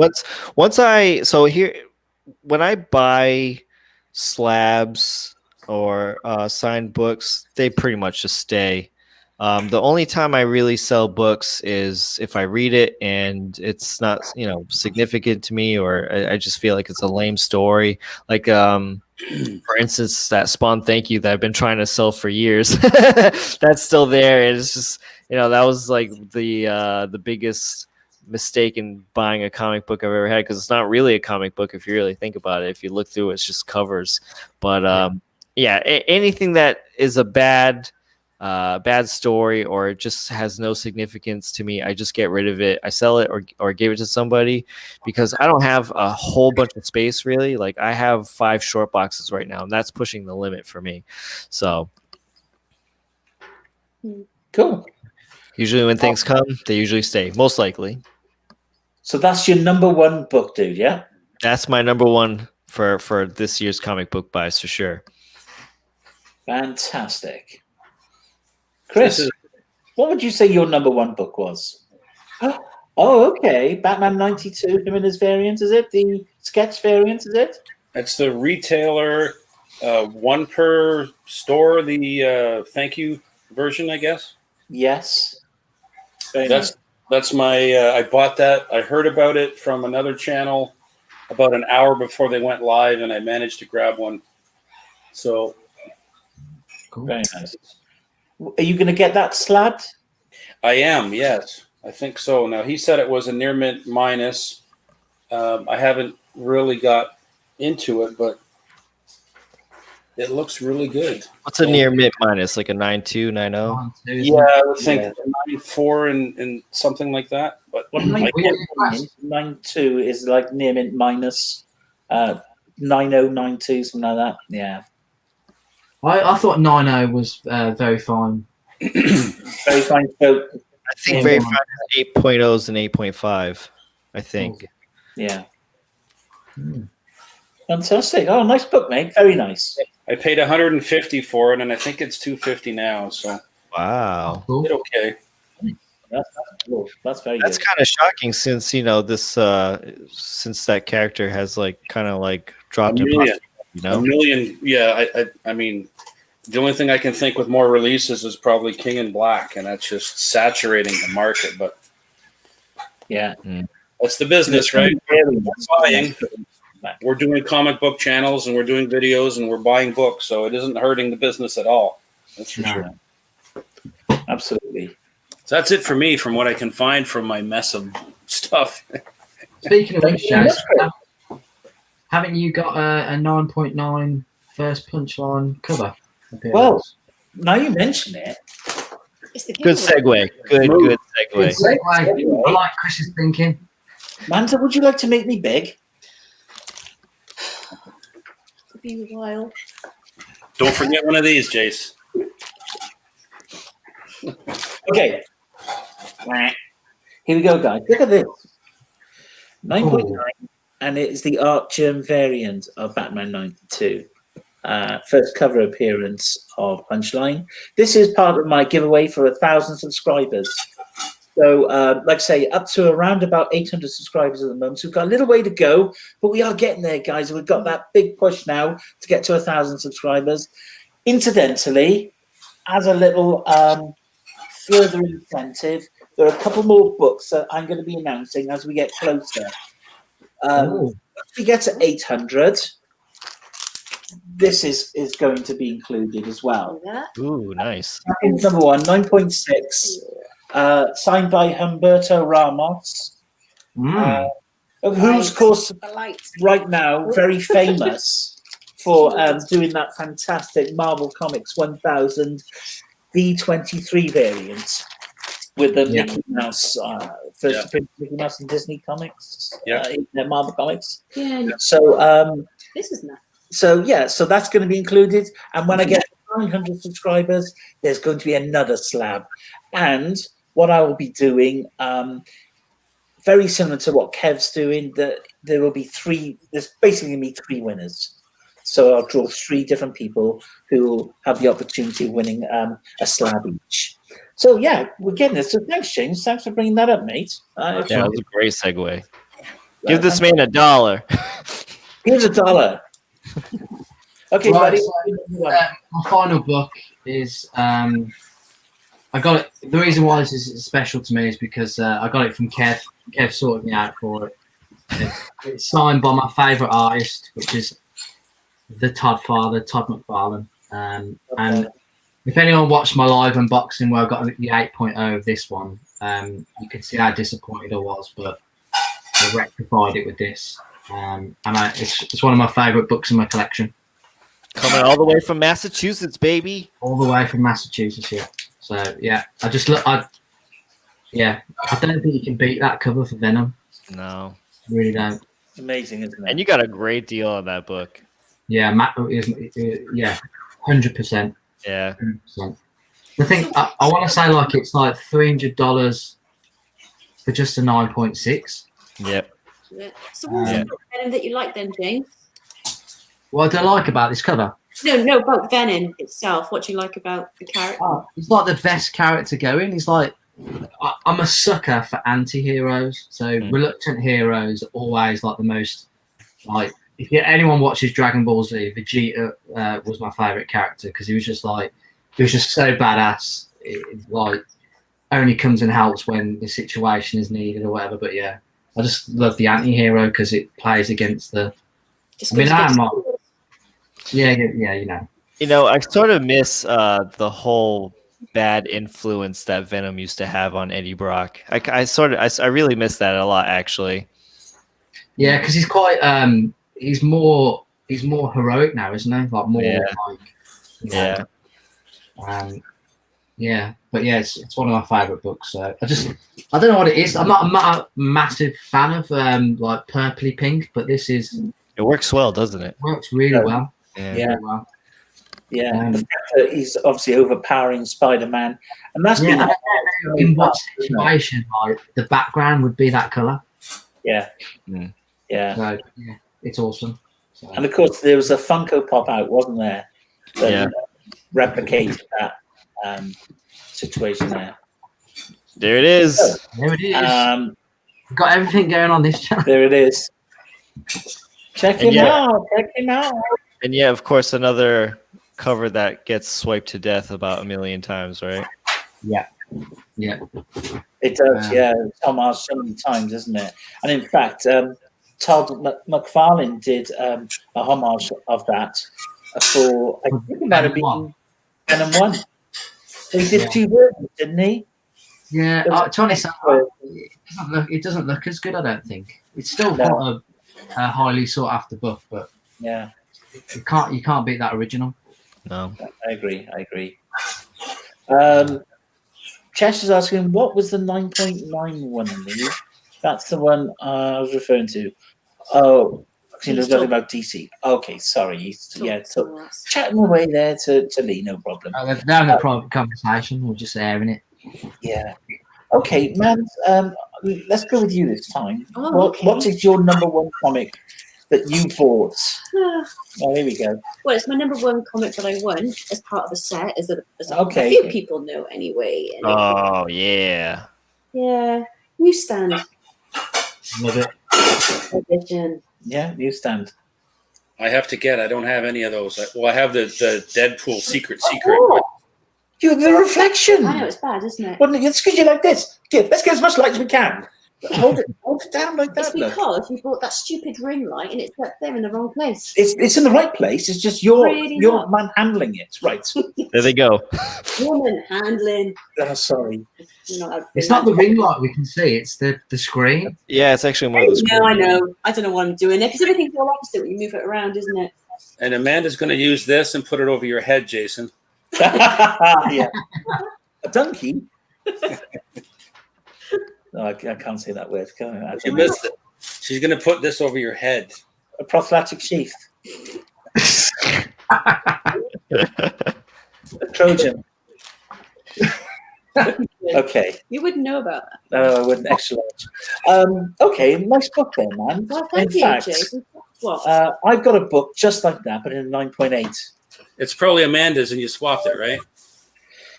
I buy slabs or signed books, they pretty much just stay. The only time I really sell books is if I read it and it's not, significant to me, or I just feel like it's a lame story. Like, for instance, that Spawn Thank You that I've been trying to sell for years. That's still there. It's just, that was like the biggest mistake in buying a comic book I've ever had, because it's not really a comic book if you really think about it. If you look through it, it's just covers. But anything that is a bad story or it just has no significance to me, I just get rid of it. I sell it or give it to somebody, because I don't have a whole bunch of space really. Like I have 5 short boxes right now, and that's pushing the limit for me. So Cool. usually when things come, they usually stay, most likely. So that's your number one book, dude. Yeah. That's my number one for this year's comic book buys for sure. Fantastic. Chris, what would you say your number one book was? Oh, okay. Batman 92, him and his variant, is it? The sketch variant, is it? That's the retailer, one per store, the thank you version, I guess. Yes. Very nice. That's my, I bought that. I heard about it from another channel about an hour before they went live, and I managed to grab one. So. Cool. Very nice. Are you going to get that slabbed? I am, yes. I think so. Now, he said it was a near mint minus. I haven't really got into it, but it looks really good. What's a near mint minus? Like a 9.2, 9.0? Yeah, I would think 9.4 and something like that. But 9.2 is like near mint minus 9092, something like that. Yeah. I thought 9.0 was very fine. Very fine. So, I think very fine is 8.0s and 8.5, I think. Yeah. Fantastic. Oh, nice book, mate. Very nice. I paid $150 for it, and I think it's $250 now. So wow, Cool. it's okay. That's cool. That's very That's good. kind of shocking since this since that character has like kind of like dropped in million. popularity, A million. Yeah, I mean, the only thing I can think with more releases is probably King in Black, and that's just saturating the market. But Yeah. that's the business, right? We're buying. We're doing comic book channels, and we're doing videos, and we're buying books, so it isn't hurting the business at all. That's for sure. Absolutely. So that's it for me, from what I can find from my mess of stuff. Speaking of which, Jazz, haven't you got a 9.9 first punchline cover? Well, now you mention it. It's the Good segue. Good Good segue. segue. I like Chris's thinking. Manta, would you like to make me big? It'll be a while. Don't forget one of these, Jace. Okay. Here we go, guys. Look at this. 9.9, and it is the Art Germ variant of Batman 92. First cover appearance of Punchline. This is part of my giveaway for 1,000 subscribers. So, like I say, up to around about 800 subscribers at the moment. So we've got a little way to go, but we are getting there, guys. We've got that big push now to get to 1,000 subscribers. Incidentally, as a little further incentive, there are a couple more books that I'm going to be announcing as we get closer. If we get to 800, this is going to be included as well. Ooh, nice. Number one, 9.6, signed by Humberto Ramos, who's, of course, right now very famous for doing that fantastic Marvel Comics 1000 D23 variant with the Mickey Mouse, first appearance of Mickey Mouse in Disney Comics, in their Marvel Comics. So, this is nice. So that's going to be included. And when I get 900 subscribers, there's going to be another slab. And what I will be doing, very similar to what Kev's doing, that there will be there's basically going to be 3 winners. So I'll draw 3 different people who will have the opportunity of winning a slab each. So yeah, we're getting this. So thanks, James. Thanks for bringing that up, mate. That was a great segue. Give this man $1. Here's $1. Okay, right, buddy. so, my final book is I got it. The reason why this is special to me is because I got it from Kev. Kev sorted me out for it. It's signed by my favourite artist, which is the Todd Father, Todd McFarlane. And if anyone watched my live unboxing where I got the 8.0 of this one, you can see how disappointed I was, but I rectified it with this. And it's one of my favourite books in my collection. Coming all the way from Massachusetts, baby. All the way from Massachusetts, yeah. So yeah, I don't think you can beat that cover for Venom. No, really don't. Amazing, isn't it? And you got a great deal on that book. Yeah, 100%. Yeah. 100%. The thing I want to say, like, it's like $300 for just a 9.6. Yep. Yeah. So what's the Venom that you like then, James? What do I like about this cover? No, about Venom itself. What do you like about the character? He's like the best character going. He's like, I'm a sucker for anti-heroes. So reluctant heroes are always like the most, like, if anyone watches Dragon Ball Z, Vegeta was my favorite character because he was just so badass. It like only comes and helps when the situation is needed or whatever. But yeah, I just love the anti-hero because it plays against the. I'm not. Yeah, you know. You know, I sort of miss the whole bad influence that Venom used to have on Eddie Brock. I really miss that a lot, actually. Yeah, because he's quite he's more heroic now, isn't he? Like more But yeah, it's one of my favorite books. So I don't know what it is. I'm not a massive fan of like purpley pink, but this is. It works well, doesn't it? Works really well. Yeah. Really well. Yeah, the fact that he's obviously overpowering Spider-Man, and that's been in what situation, like the background would be that color. Yeah, So, it's awesome. So. And of course, there was a Funko Pop out, wasn't there? That replicated that situation there. There it is. There it is. Um, We've got everything going on this channel. there it is. Check And him yeah. out. Check him out. And yeah, of course, another cover that gets swiped to death about 1,000,000 times, right? Yeah. Yeah. It does, yeah. Homage so many times, isn't it? And in fact, Todd McFarlane did a homage of that for, I think it might have been Venom 1. So he did 2 versions, didn't he? Yeah, to be honest, it doesn't look as good, I don't think. It's still quite a highly sought after book, but yeah, you can't beat that original. No. I agree. Chesh is asking, what was the 9.91, Lee? That's the one I was referring to. Oh, he knows nothing about DC. Okay, sorry. Yeah, so chatting away there to Lee, no problem. They're having a private conversation. We're just airing it. Yeah. Okay, man. Let's go with you this time. Oh, What is your number 1 comic that you bought? Oh, here we go. Well, it's my number 1 comic that I won as part of the set, as a Okay. few people know anyway. And Oh, yeah. yeah, Newsstand Love it. edition. Yeah, Newsstand. I have to get. I don't have any of those. I have the Deadpool Secret. Oh, you the reflection. I know it's bad, isn't it? Well, it's because you like this. Here, let's get as much light as we can. Hold it down like It's that. Look. because you bought that stupid ring light and it's up there in the wrong place. It's in the right place. It's just you're Really not. manhandling it. Right. There they go. Woman handling. Oh, sorry. It's not the ring light we can see. It's the screen. Yeah, it's actually more of the No, I know. I don't know what I'm doing there because everything's all opposite when you move it around, isn't it? And Amanda's going to use this and put it over your head, Jason. Yeah. A donkey. No, I can't say that word. Can I? You missed it. She's going to put this over your head. A prophylactic sheath. A Trojan. Okay. You wouldn't know about that. No, I wouldn't. Excellent. Okay, nice book there, man. Well, thank In you, fact, Jason. What? I've got a book just like that, but in 9.8. It's probably Amanda's, and you swapped it, right?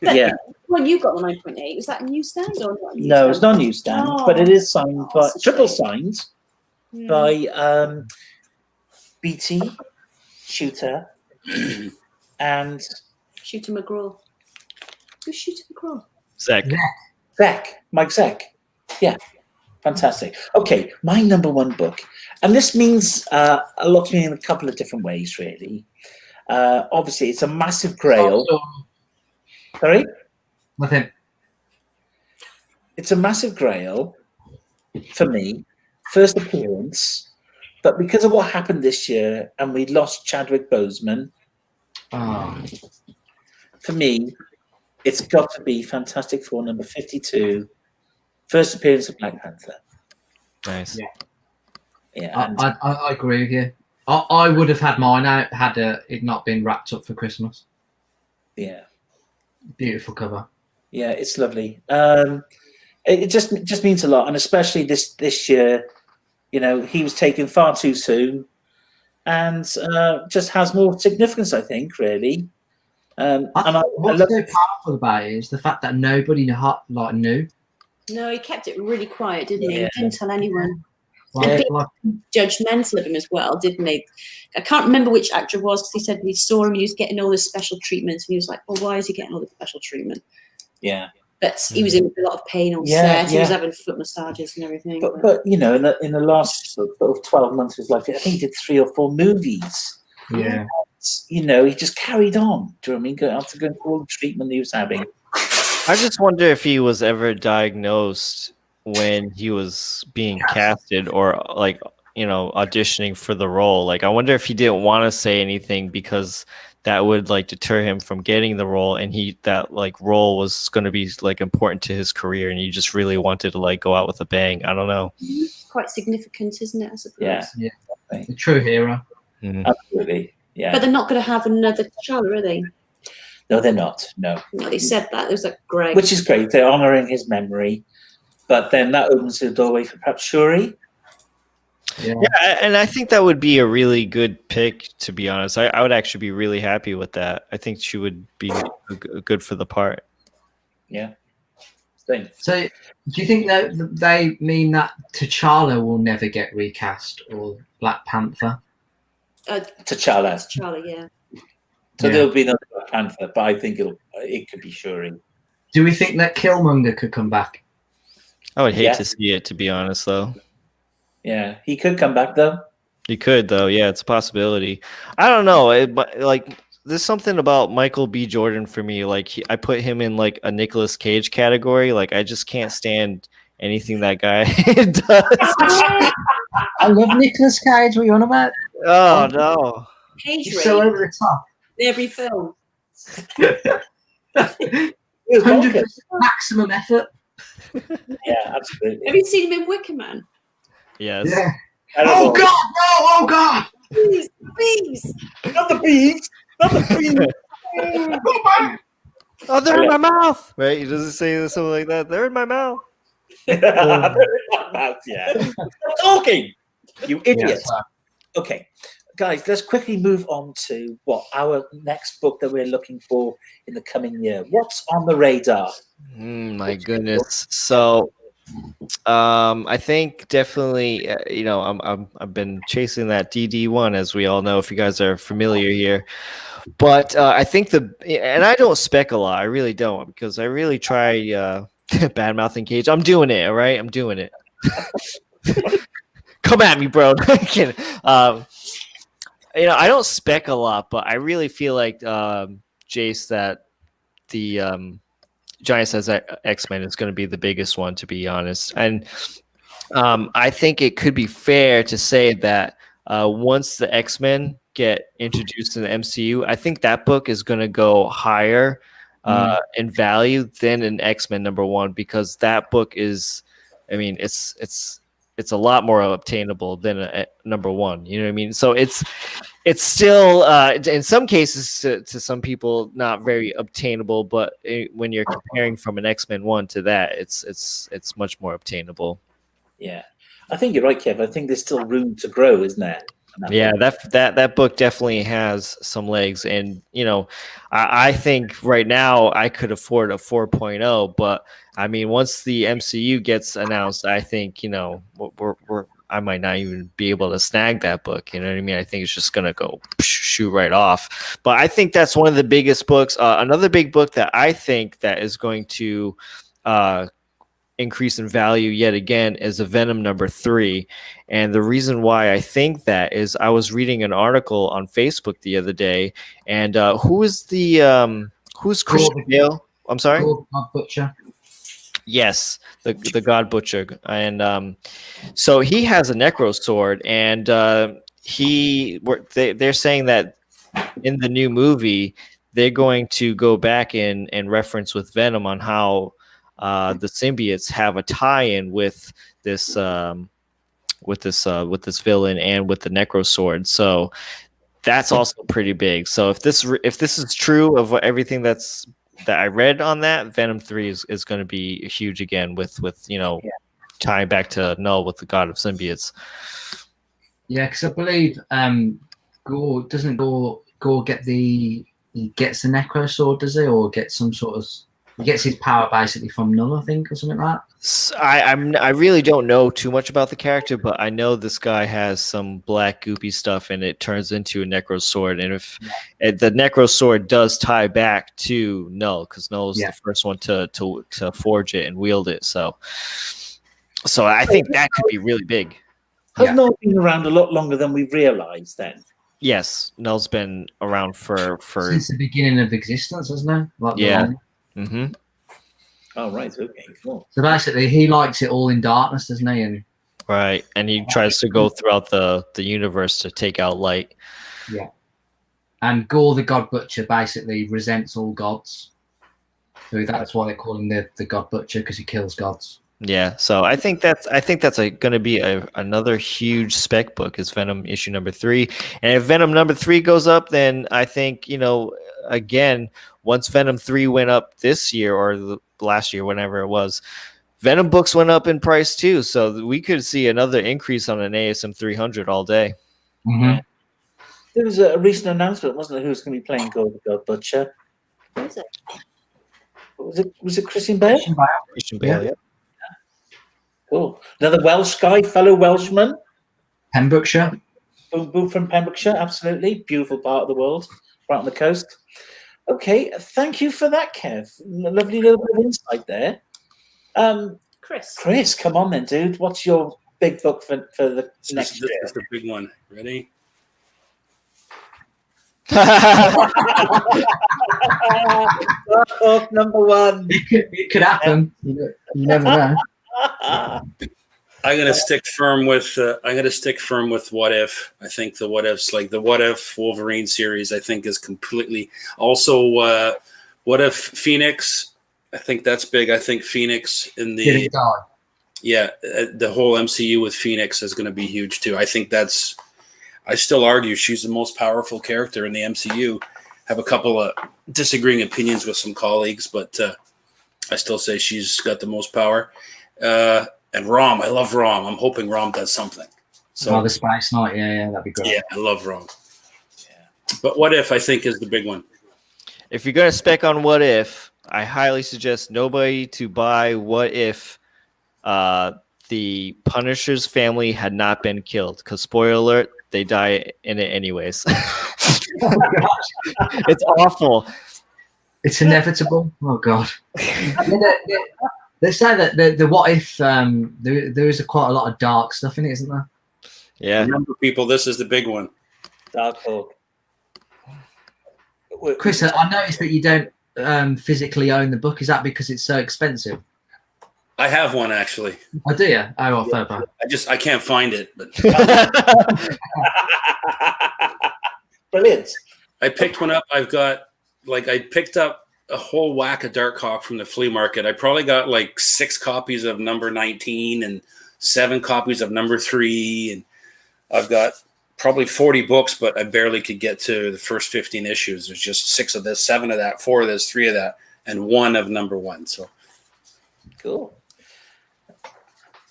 Yeah. When you got the 9.8, was that a newsstand or not? No, it's not a newsstand, but it is signed by that's a triple shame. signed by BT, Shooter, and Shooter McGraw. Who's Shooter McGraw? Zach. Mike Zek. Yeah, fantastic. Okay, my number 1 book, and this means a lot to me in a couple of different ways, really. Obviously, it's a massive grail. Sorry? Nothing. It's a massive grail for me. First appearance, but because of what happened this year, and we lost Chadwick Boseman, for me, it's got to be Fantastic Four number 52, first appearance of Black Panther. Nice. Yeah, I agree with you. I would have had mine out had it not been wrapped up for Christmas. yeah, Beautiful cover. yeah. It's lovely. It just means a lot, and especially this year, you know, he was taken far too soon, and just has more significance, I think, really. What's so powerful about it is the fact that nobody knew. No, he kept it really quiet, didn't he? Yeah. He didn't tell anyone. Yeah. Judgmental of him as well, didn't they? I can't remember which actor it was because he said he saw him, he was getting all this special treatment, and he was like, well, why is he getting all this special treatment? Yeah. But he was in a lot of pain on set. He was having foot massages and everything. But you know, in the last sort of 12 months of his life, I think he did 3 or 4 movies. Yeah. You know, he just carried on. Do you know what I mean? After going through all the treatment he was having. I just wonder if he was ever diagnosed when he was being casted or like, you know, auditioning for the role. Like, I wonder if he didn't want to say anything because that would like deter him from getting the role, and that like role was going to be like important to his career, and he just really wanted to like go out with a bang. I don't know. Quite significant, isn't it? I suppose. Yeah. A true hero. Mhm. Absolutely. Yeah. But they're not going to have another T'Challa, are they? No, they're not. No. No, they said that. It was like great. Which is great. They're honouring his memory. But then that opens the doorway for perhaps Shuri. Yeah. Yeah, and I think that would be a really good pick, to be honest. I would actually be really happy with that. I think she would be good for the part. Yeah. thing. So, do you think that they mean that T'Challa will never get recast, or Black Panther? T'Challa. Charlie, yeah. So Yeah. there'll be another Black Panther, but I think it could be Shuri. Do we think that Killmonger could come back? I would hate Yeah. to see it, to be honest, though. Yeah, he could come back though. He could, though. Yeah, it's a possibility. I don't know. But like, there's something about Michael B. Jordan for me. Like, I put him in like a Nicolas Cage category. Like, I just can't stand anything that guy does. I love Nicolas Cage. What are you on about? Oh no. Cage He's so rape over the top. in every film. 100% maximum effort. Yeah, absolutely. Have you seen him in Wicker Man? Yes. Yeah. Terrible. Oh God! No! Oh God! Please, please. Not the bees! Not the bees! Oh, they're in my mouth. Right? He doesn't say something like that. They're in my mouth. Yeah. Stop talking, you idiot. Yeah, Okay, guys, let's quickly move on to what our next book that we're looking for in the coming year. What's on the radar? My goodness. So, I think definitely, I've been chasing that DD1, as we all know, if you guys are familiar here. But I think and I don't spec a lot. I really don't, because I really try bad mouthing Cage. I'm doing it. All right, I'm doing it. Come at me, bro. Kidding. I don't spec a lot, but I really feel like Jace, that the Giant Says X-Men is going to be the biggest one, to be honest. And I think it could be fair to say that once the X-Men get introduced in the MCU, I think that book is going to go higher in value than an X-Men #1, because that book is, I mean, it's a lot more obtainable than a #1. You know what I mean? So it's still in some cases to some people not very obtainable, but when you're comparing from an X-Men 1 to that, it's much more obtainable. Yeah, I think you're right, Kev. I think there's still room to grow, isn't there? Yeah, that book definitely has some legs, and I think right now I could afford a 4.0, but I mean, once the MCU gets announced, I think I might not even be able to snag that book. You know what I mean? I think it's just gonna go shoot right off. But I think that's one of the biggest books. Another big book that I think that is going to increase in value yet again is a Venom #3. And the reason why I think that is, I was reading an article on Facebook the other day, and who's Christian Bale? I'm sorry? God Butcher. Yes, the God Butcher. And so he has a Necro sword, and they're saying that in the new movie they're going to go back and reference with Venom on how the symbiotes have a tie-in with this villain and with the Necro sword. So that's also pretty big. So if this is true of everything that I read on that, Venom 3 is going to be huge again with tying back to Null with the God of Symbiotes. Yeah, because I believe Gore get he gets the Necro sword, does he, or get some sort of, he gets his power basically from Null, I think, or something like that. I really don't know too much about the character, but I know this guy has some black goopy stuff, and it turns into a Necro sword. And if the Necro sword does tie back to Null, because Null is the first one to forge it and wield it, so I think that could be really big. Has Null been around a lot longer than we've realized then? Yes, Null's been around for since the beginning of existence, hasn't he? Mm-hmm. Oh, right. Okay, cool. So basically, he likes it all in darkness, doesn't he? And right, and he tries to go throughout the universe to take out light. Yeah. And Gore the God Butcher basically resents all gods. So that's why they call him the God Butcher, because he kills gods. Yeah, so I think that's going to be another huge spec book, is Venom issue #3. And if Venom #3 goes up, then I think, again, once Venom 3 went up this year or last year, whenever it was, Venom books went up in price too. So we could see another increase on an ASM 300 all day. Mm-hmm. There was a recent announcement, wasn't there, who's going to be playing God Butcher? Who is it? Was it Christian Bale? Christian Bale, yeah. Cool. Another Welsh guy, fellow Welshman. Pembrokeshire. Boom from Pembrokeshire, absolutely. Beautiful part of the world, right on the coast. Okay, thank you for that, Kev. Lovely little bit of insight there. Chris, come on then, dude. What's your big book for the next year? This is the big one. Ready? Book number one. It could happen. You never know. I'm gonna stick firm with. What If. I think the What Ifs, like the What If Wolverine series, I think is completely. Also, What If Phoenix. I think that's big. I think Phoenix in the the whole MCU with Phoenix is going to be huge too. I think that's. I still argue she's the most powerful character in the MCU. Have a couple of disagreeing opinions with some colleagues, but I still say she's got the most power. And Rom, I love Rom. I'm hoping Rom does something. So the Spice Knight, yeah, that'd be great. Yeah, I love Rom. Yeah. But What If, I think, is the big one. If you're going to spec on What If, I highly suggest nobody to buy What If the Punisher's family had not been killed. Because, spoiler alert, they die in it anyways. Oh, gosh. It's awful. It's inevitable. Oh, God. They say that the What If, there is quite a lot of dark stuff in it, isn't there? Yeah. Remember, people, this is the big one. Dark Hawk. Chris, I noticed that you don't physically own the book. Is that because it's so expensive? I have one, actually. Oh, do you? Oh, well, fair play. I can't find it. But Brilliant. I picked one up. I picked up a whole whack of Dark Hawk from the flea market. I probably got like 6 copies of number 19 and 7 copies of number 3. And I've got probably 40 books, but I barely could get to the first 15 issues. There's just 6 of this, 7 of that, 4 of this, 3 of that, and 1 of number 1. So cool.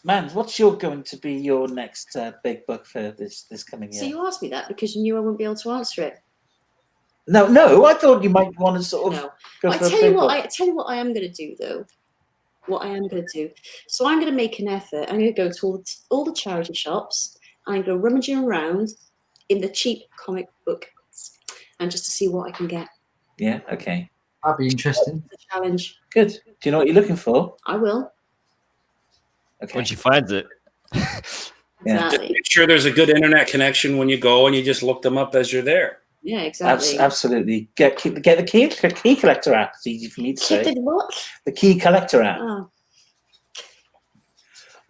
Man, what's going to be your next big book for this coming year? So you asked me that because you knew I wouldn't be able to answer it. No, I thought you might want to sort of. No. Go I for a tell big you what. book. I tell you what I am going to do though. What I am going to do. So I'm going to make an effort. I'm going to go to all the charity shops. I'm going to rummaging around in the cheap comic books, and just to see what I can get. Yeah. Okay. That'd be interesting. It's a challenge. Good. Do you know what you're looking for? I will. Okay. When she finds it. Yeah. Exactly. make sure there's a good internet connection when you go, and you just look them up as you're there. Yeah, exactly. Absolutely. Get the key collector app. It's easy for me to say. The what? The key collector app. Oh.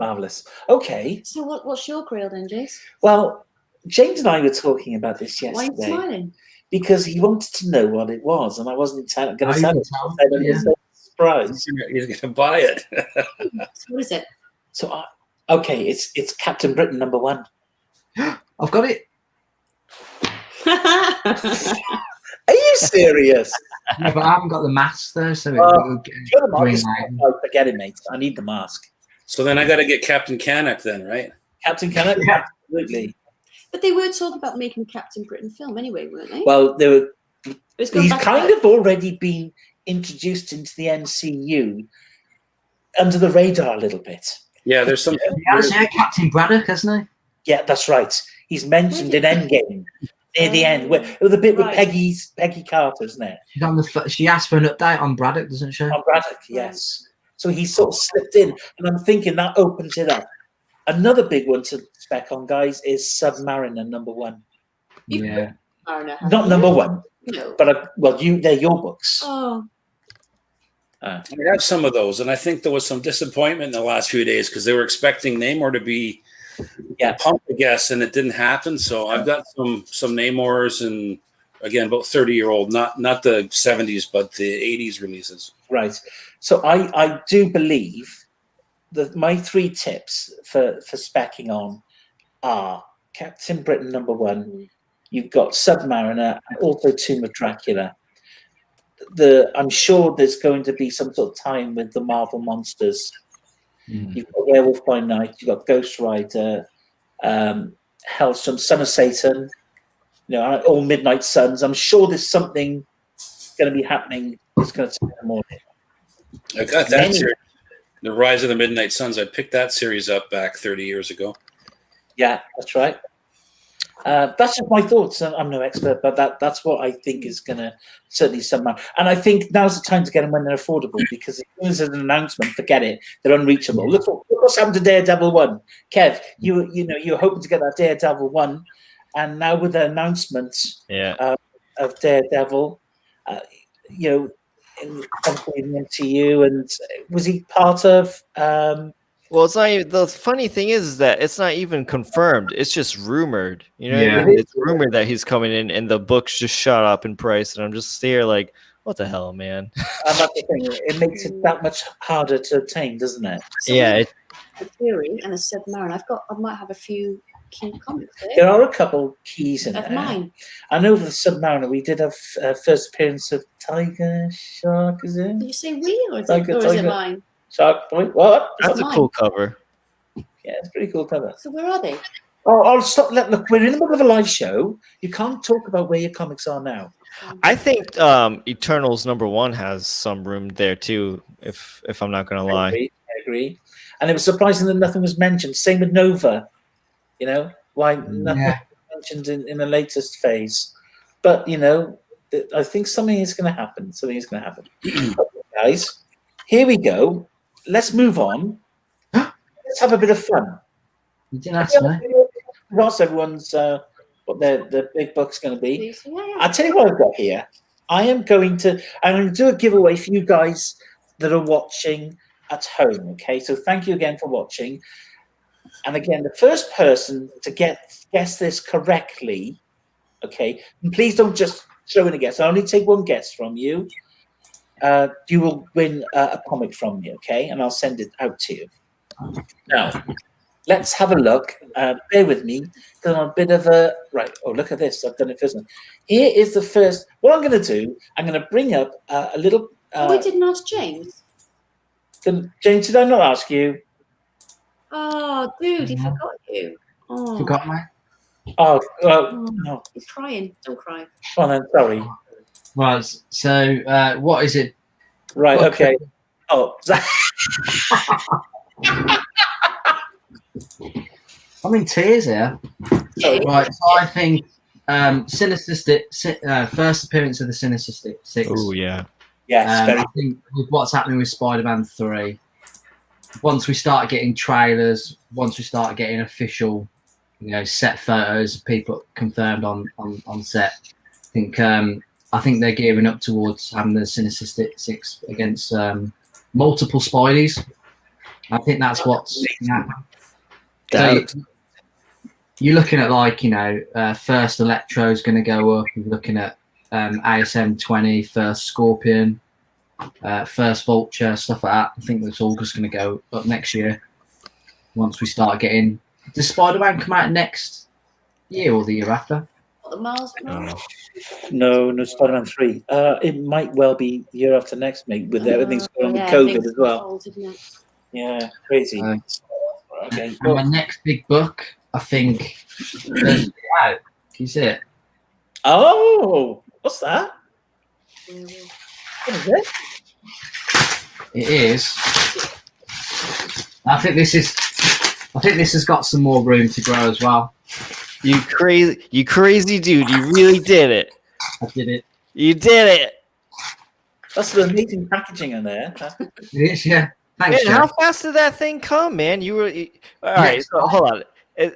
Marvelous. Okay. So what's your grill then, Jace? Well, James and I were talking about this Why are you yesterday smiling? because he wanted to know what it was, and I wasn't going to Oh, tell you him. can tell. Yeah. Surprise. He's going to buy it. So what is it? So, okay, it's Captain Britain number 1. I've got it. Are you serious? Yeah, but I haven't got the mask though, so it Oh, would You're the green mask. light. Oh, forget it, mate. I need the mask. So then I got to get Captain Canuck then, right? Captain Canada? Yeah. Absolutely. But they were talking about making a Captain Britain film anyway, weren't they? Well, It's gone he's back kind out. of already been introduced into the MCU under the radar a little bit. Yeah, there's some. He has, yeah, Captain Braddock, hasn't he? Yeah, that's right. He's mentioned in Endgame near the end, where the bit with Right. Peggy Carter, isn't it? She's on she asked for an update on Braddock, doesn't she? On Braddock, yes. So he sort of slipped in, and I'm thinking that opens it up. Another big one to spec on, guys, is Submariner number 1. Yeah. Mariner, Not haven't number you? 1, No. but they're your books. Oh, I have some of those, and I think there was some disappointment in the last few days because they were expecting Namor to be pumped, I guess, and it didn't happen. So I've got some Namors, and again, about 30-year-old, not the 70s, but the 80s releases. Right. So I do believe that my 3 tips for speccing on are Captain Britain number 1. You've got Submariner, and also Tomb of Dracula. I'm sure there's going to be some sort of tie-in with the Marvel monsters. You've got Werewolf by Night, you've got Ghost Rider, Hellstrom, Son of Satan, all Midnight Suns. I'm sure there's something going to be happening that's going to take them all in. I got that Many. series, The Rise of the Midnight Suns. I picked that series up back 30 years ago. Yeah, that's right. That's just my thoughts. I'm no expert, but that's what I think is going to certainly somehow. And I think now's the time to get them when they're affordable, because as soon as there's an announcement, forget it. They're unreachable. Look what's happened to Daredevil 1. Kev, you know, you were hoping to get that Daredevil 1, and now with the announcement of Daredevil, you know, in the MCU, and was he part of... Well, it's not even, the funny thing is that it's not even confirmed. It's just rumored. You know what I Yeah. mean? It's rumored that he's coming in, and the books just shot up in price. And I'm just here like, what the hell, man? and that's the thing. It makes it that much harder to obtain, doesn't it? Yeah. A Fury and a Submarine. I might have a few key comics there. There are a couple keys in Of there. mine. I know for the Submariner, we did have first appearance of Tiger Shark, is it? Did you say we or is Tiger, it Tiger. mine? Shark Boy? What? Is That's it a mine? cool cover. Yeah, it's a pretty cool cover. So where are they? Oh, I'll stop. Look, we're in the middle of a live show. You can't talk about where your comics are now. I think Eternals #1 has some room there too, if I'm not gonna lie. I agree. And it was surprising that nothing was mentioned. Same with Nova. You know, why nothing was mentioned in the latest phase. But, you know, I think something is going to happen. Something is going to happen. Okay, guys, here we go. Let's move on. Let's have a bit of fun. You didn't ask me. Whilst everyone's what their big book's going to be. Yeah. I'll tell you what I've got here. I'm going to do a giveaway for you guys that are watching at home. Okay, so thank you again for watching. And again, the first person to guess this correctly, okay, and please don't just throw in a guess. I only take one guess from you. You will win a comic from me, okay? And I'll send it out to you. Now, let's have a look. Bear with me, because I'm a bit of a... Right, oh, look at this. I've done it first. Here is the first... What I'm going to do, I'm going to bring up a little... we didn't ask James. James, did I not ask you? Oh, dude, he forgot you. Oh. Forgot me? Oh, no. He's crying. Don't cry. Oh, then, sorry. Right, so what is it? Right, okay. Oh, I'm in tears here. Okay. Right, so I think Sinister first appearance of the Sinister Six. Oh yeah. yes, very I think with what's happening with Spider-Man 3, once we start getting trailers, once we start getting official, you know, set photos of people confirmed on set, I think they're gearing up towards having the Sinister Six against multiple Spideys. I think that's what's so you're looking at, like, you know, first Electro's going to go up. You're looking at ASM 20, first Scorpion, first Vulture, stuff like that. I think that's all just going to go up next year. Once we start getting, does Spider-Man come out next year or the year after? What, the Miles Morales? No, Spider-Man 3. It might well be the year after next, mate, with everything's going on with COVID as well. Old, isn't it? Yeah, crazy. Okay, And my next big book, I think, out. Can you see it? Oh, what's that? Yeah, What is it? It is. I think this has got some more room to grow as well. You crazy dude! You really did it. I did it. You did it. That's the amazing packaging in there. It is, yeah. Thanks, Man, how Jeff. fast did that thing come, man? All right. So hold on.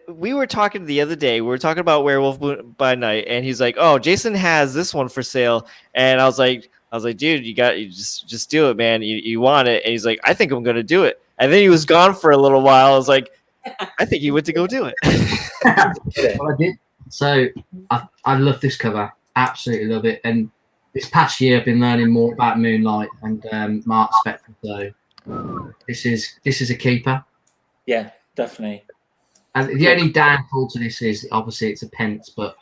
We were talking the other day. We were talking about Werewolf by Night, and he's like, "Oh, Jason has this one for sale," and I was like, "Dude, you just do it, man. You want it?" And he's like, "I think I'm gonna do it." And then he was gone for a little while. I was like, "I think he went to go do it." Well, I did. So I love this cover. Absolutely love it. And this past year, I've been learning more about Moonlight and Mark Spector. So this is a keeper. Yeah, definitely. And the only downfall to this is obviously it's a pence, but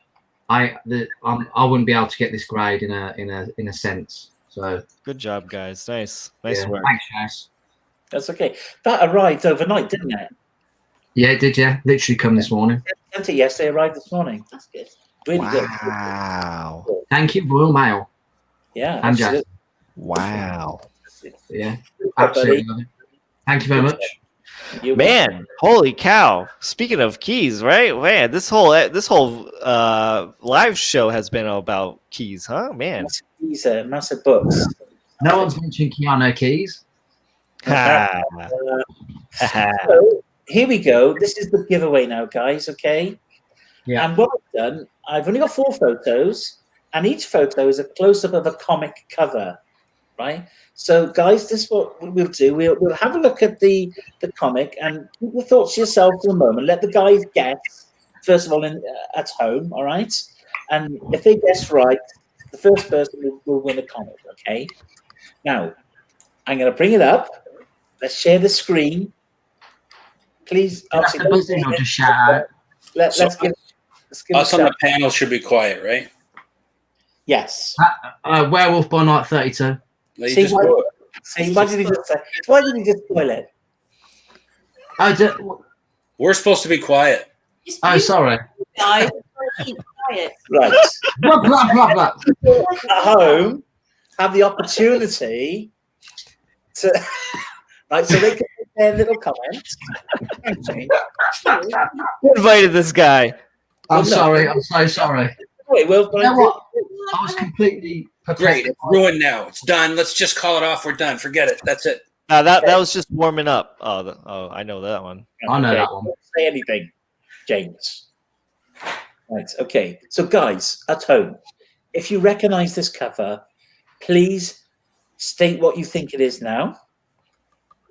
I wouldn't be able to get this grade in a sense. So Good job, guys. Nice yeah. work. Thanks, guys. That's okay. That arrived overnight, didn't it? Yeah, it did, yeah. Literally come this morning. Sent it yesterday, arrived this morning. That's good. Really good. Wow. Thank you, Royal Mail. Yeah, And Jack. absolutely. Wow. Yeah, Buddy. absolutely. Love it. Thank you very much. Man, holy cow! Speaking of keys, right? Man, this whole live show has been about keys, huh? Man. These are massive books. No one's mentioned Keanu Keys. Ha. So here we go. This is the giveaway now, guys. Okay. Yeah. And what I've done, I've only got 4 photos, and each photo is a close-up of a comic cover, right? So, guys, this is what we'll do. We'll have a look at the comic and keep your thoughts to yourself for a moment. Let the guys guess, first of all, at home, all right? And if they guess right, the first person will win a comic, okay? Now, I'm going to bring it up. Let's share the screen. Please. That's the buzzing or just shout out. Let's give Us on the panel should be quiet, right? Yes. Werewolf by Night 32. Like, See, why did he just say? Why did he just spoil it? we're supposed to be quiet. Oh, sorry. Guys, keep quiet. Right. Blah, blah, blah, blah. At home, have the opportunity to. Right, so they can put their little comments. Who invited this guy? I'm sorry. I'm so sorry. Wait, well, You know what? I was completely Great, prepared. it's ruined now. It's done. Let's just call it off. We're done. Forget it. That's it. That was just warming up. Oh, I know that one. I know Okay, that one. don't say anything, James. Right, okay. So, guys, at home, if you recognize this cover, please state what you think it is now.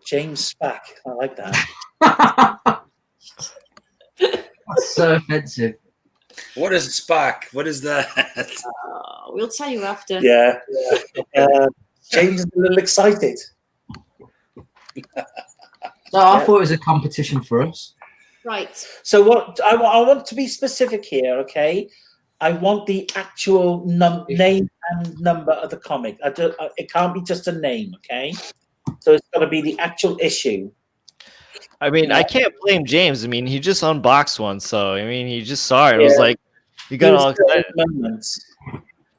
James Spack. I like that. That's so offensive. What is Spock? What is that? We'll tell you after. Yeah. James is a little excited. So I thought it was a competition for us. Right. So what I want to be specific here, okay? I want the actual name and number of the comic. It can't be just a name, okay? So it's got to be the actual issue. I mean, I can't blame James. I mean, he just unboxed one, so I mean, he just saw it. It was like, you got all excited. Moments.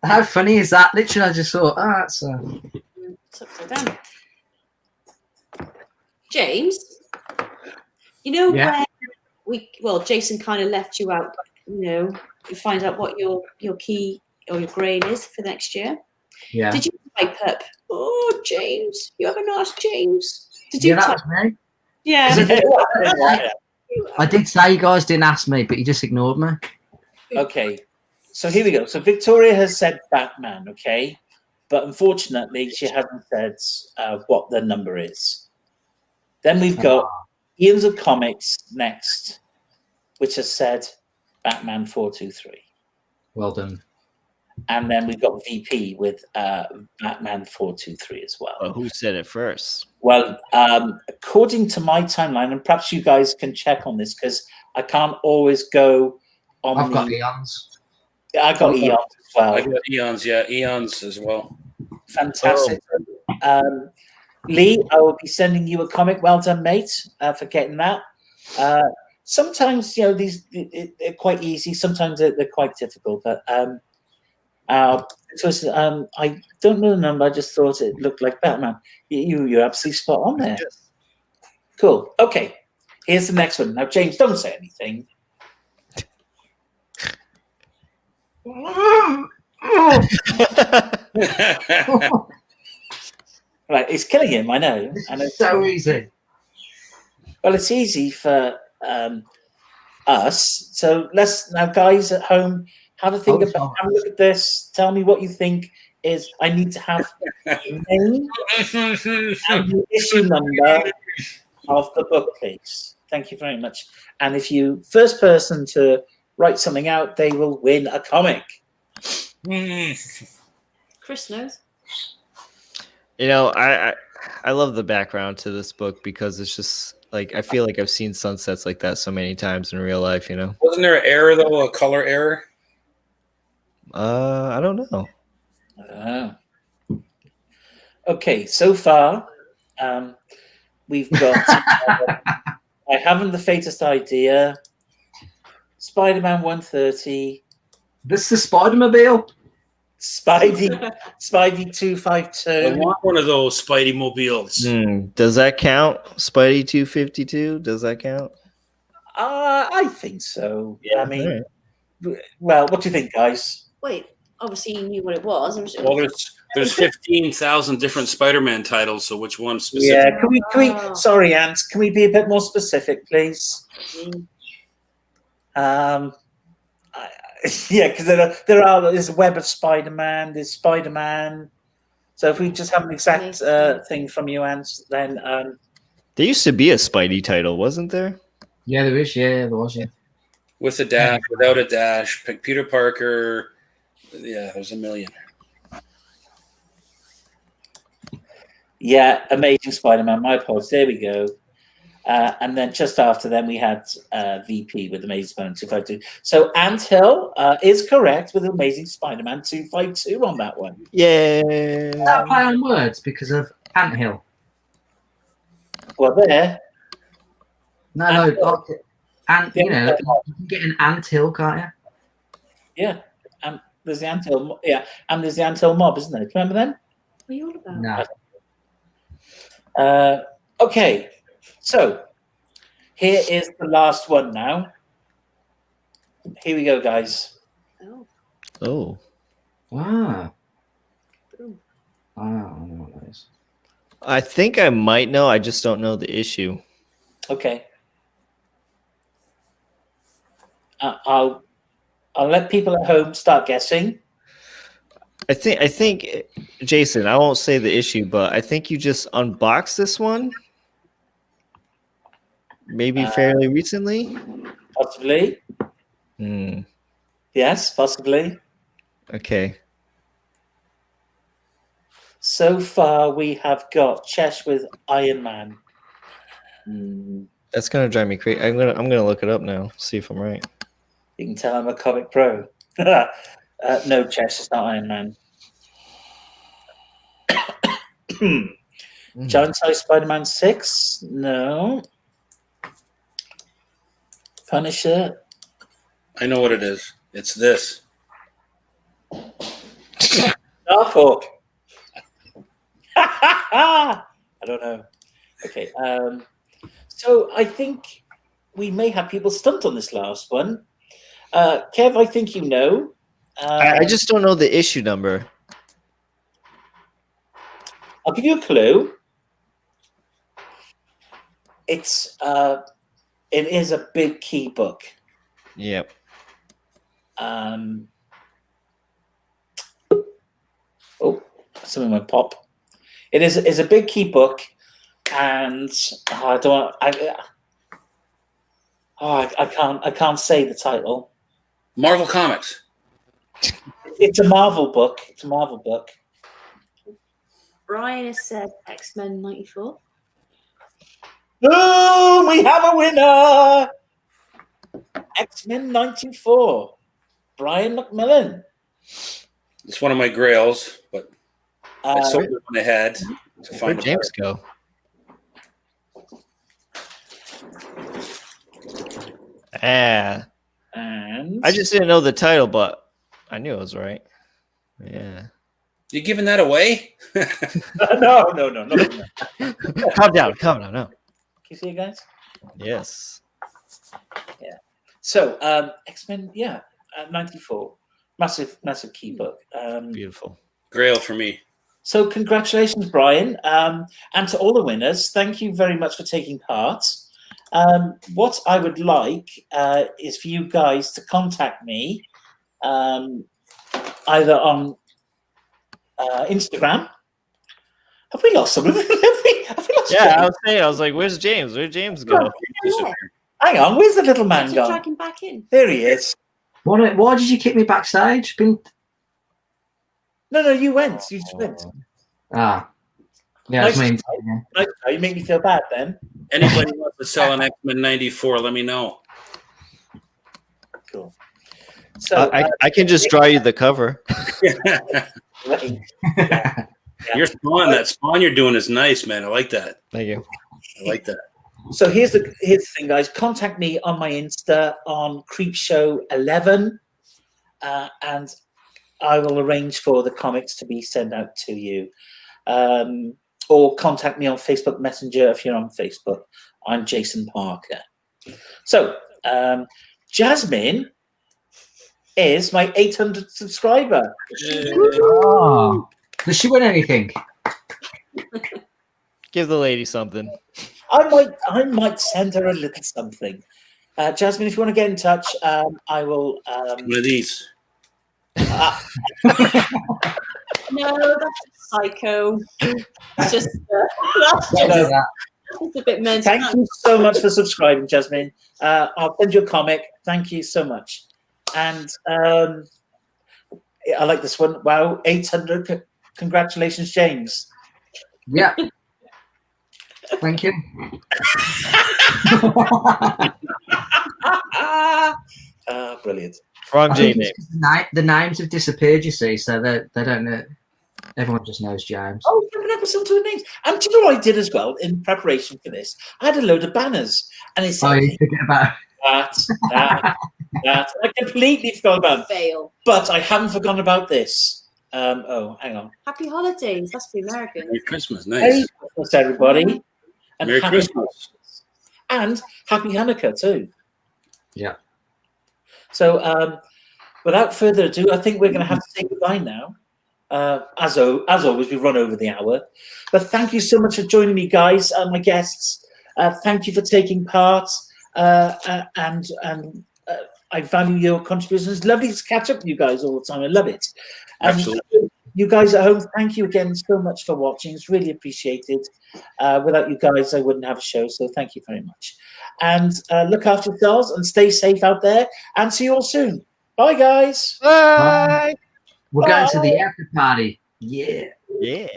How funny is that? Literally, I just thought, that's It's upside down. James, you know where Jason kind of left you out, to find out what your key or your grain is for next year. Yeah. Did you type up, oh, James, you haven't asked James? Did you that type? was me. Yeah. I did say you guys didn't ask me, but you just ignored me. Okay, so here we go. So Victoria has said Batman, okay? But unfortunately, she hasn't said what the number is. Then we've got Ian's of Comics next, which has said Batman 423. Well done. And then we've got VP with Batman 423 as well. Well, who said it first? Well, according to my timeline, and perhaps you guys can check on this because I can't always go on. I've got Eons. I got Eons as well. I got Eons, yeah, Eons as well. Fantastic. Lee, I will be sending you a comic. Well done, mate, for getting that. Sometimes, these they're quite easy. Sometimes they're quite difficult. But I don't know the number. I just thought it looked like Batman. You're absolutely spot on there. Yes. Cool. Okay. Here's the next one. Now, James, don't say anything. Right, it's killing him. I know. It's so easy. Well, it's easy for us. So let's now, guys at home, have a think about. Have a look at this. Tell me what you think is. I need to have the name and the issue number of the book, please. Thank you very much. And if you first person to write something out, they will win a comic. Chris knows. I love the background to this book because it's just like I feel like I've seen sunsets like that so many times in real life. Wasn't there an error though, a color error? I don't know. Okay, so far we've got I haven't the faintest idea. Spider-Man 130. This is the Spider-Mobile. Spidey I 252. want one of those Spidey mobiles. Does that count? Spidey 252? Does that count? I think so. I mean, Alright. well, what do you think, guys? Wait, obviously you knew what it was. I'm just, Well, there's 15,000 different Spider-Man titles, so which one specific? Yeah, can we? Sorry, Ant, can we be a bit more specific, please? Yeah, because there's a web of Spider-Man. There's Spider-Man. So if we just have an exact thing from you, Ant, then There used to be a Spidey title, wasn't there? Yeah, there is. Yeah, there was. Yeah. With a dash, without a dash, Peter Parker. Yeah, there's a million. yeah, Amazing Spider-Man. My apologies. There we go. And then just after them, we had VP with Amazing Spider-Man 252. So Ant Hill is correct with Amazing Spider-Man 252 on that one. Yeah. Is that a play on words because of anthill? Well, there. No, Yeah, you know, you can get an anthill, can't you? Yeah. There's the Ant Hill. Yeah. And there's the Ant Hill mob, isn't there? Remember them? what are you all about? No. Okay. So here is the last one now. Here we go, guys. Oh, Oh. Wow. boom. I don't know what that is. I think I might know. I just don't know the issue. Okay. I'll let people at home start guessing. I think, Jason, I won't say the issue, but I think you just unboxed this one. Maybe fairly recently. Possibly. Yes, possibly. Okay. So far, we have got Chesh with Iron Man. That's gonna drive me crazy. I'm gonna look it up now. See if I'm right. You can tell I'm a comic pro. No, Chesh, it's not Iron Man. Giant Size Spider-Man 6? No. Punisher? I know what it is. It's this. Starhawk? I don't know. Okay. So I think we may have people stumped on this last one. Kev, I think you know. I just don't know the issue number. I'll give you a clue. It is a big key book. Yep. Oh, something went pop. It is a big key book, and I can't say the title. Marvel Comics. It's a Marvel book. It's a Marvel book. Brian has said X-Men 94. Boom! We have a winner. X-Men 94. Brian McMillan. It's one of my grails, but I sold it when I had to Where'd find James go? And I just didn't know the title, but I knew it was right. Yeah. You giving that away? no. Calm down. No. Can you see it, guys? Yes. Yeah. So X-Men, 94. Massive key book. Beautiful. Grail for me. So congratulations, Brian. And to all the winners, thank you very much for taking part. What I would like is for you guys to contact me either on Instagram. Have we lost someone? Have we lost James? I was like, where's James? Where'd James go? Hang on, where's the little man To gone? drag him back in. There he is. Why did you kick me backstage? No, you went. You just went. Yeah, Nice. that's mean. Nice. You make me feel bad then. Anybody wants to sell an X-Men 94, let me know. Cool. So I can just draw you the cover. right. Your spawn, that spawn you're doing is nice, man. I like that. Thank you. I like that. So here's the thing, guys. Contact me on my Insta on Creepshow11, and I will arrange for the comics to be sent out to you. Or contact me on Facebook Messenger if you're on Facebook. I'm Jason Parker. So, Jasmine is my 800th subscriber. Oh, does she win anything? Give the lady something. I might send her a little something. Jasmine, if you want to get in touch, I will. One of these. No, that's just psycho. That's just a bit mental. Thank you so much for subscribing, Jasmine. I'll send you a comic. Thank you so much. And I like this one. Wow, 800. Congratulations, James. Yeah. Thank you. Brilliant. Wrong I J think name. it's 'cause the names have disappeared, you see, so they don't know. Everyone just knows James. Oh, you have an episode to the names. And do you know what I did as well in preparation for this? I had a load of banners, and it Oh, said you forget about. that. I completely forgot about it. Fail. But I haven't forgotten about this. Oh, hang on. Happy holidays. That's for the Americans. Merry Christmas. Merry Nice. Christmas, everybody. And Merry happy Christmas. And happy Hanukkah too. Yeah. So, without further ado, I think we're going to have to say goodbye now. As always, we've run over the hour. But thank you so much for joining me, guys, my guests. Thank you for taking part. And I value your contributions. It's lovely to catch up with you guys all the time. I love it. And Absolutely. you guys at home, thank you again so much for watching. It's really appreciated. Without you guys, I wouldn't have a show. So thank you very much. And look after yourselves and stay safe out there. And see you all soon. Bye, guys. Bye. We're going to the after party. Yeah. Yeah.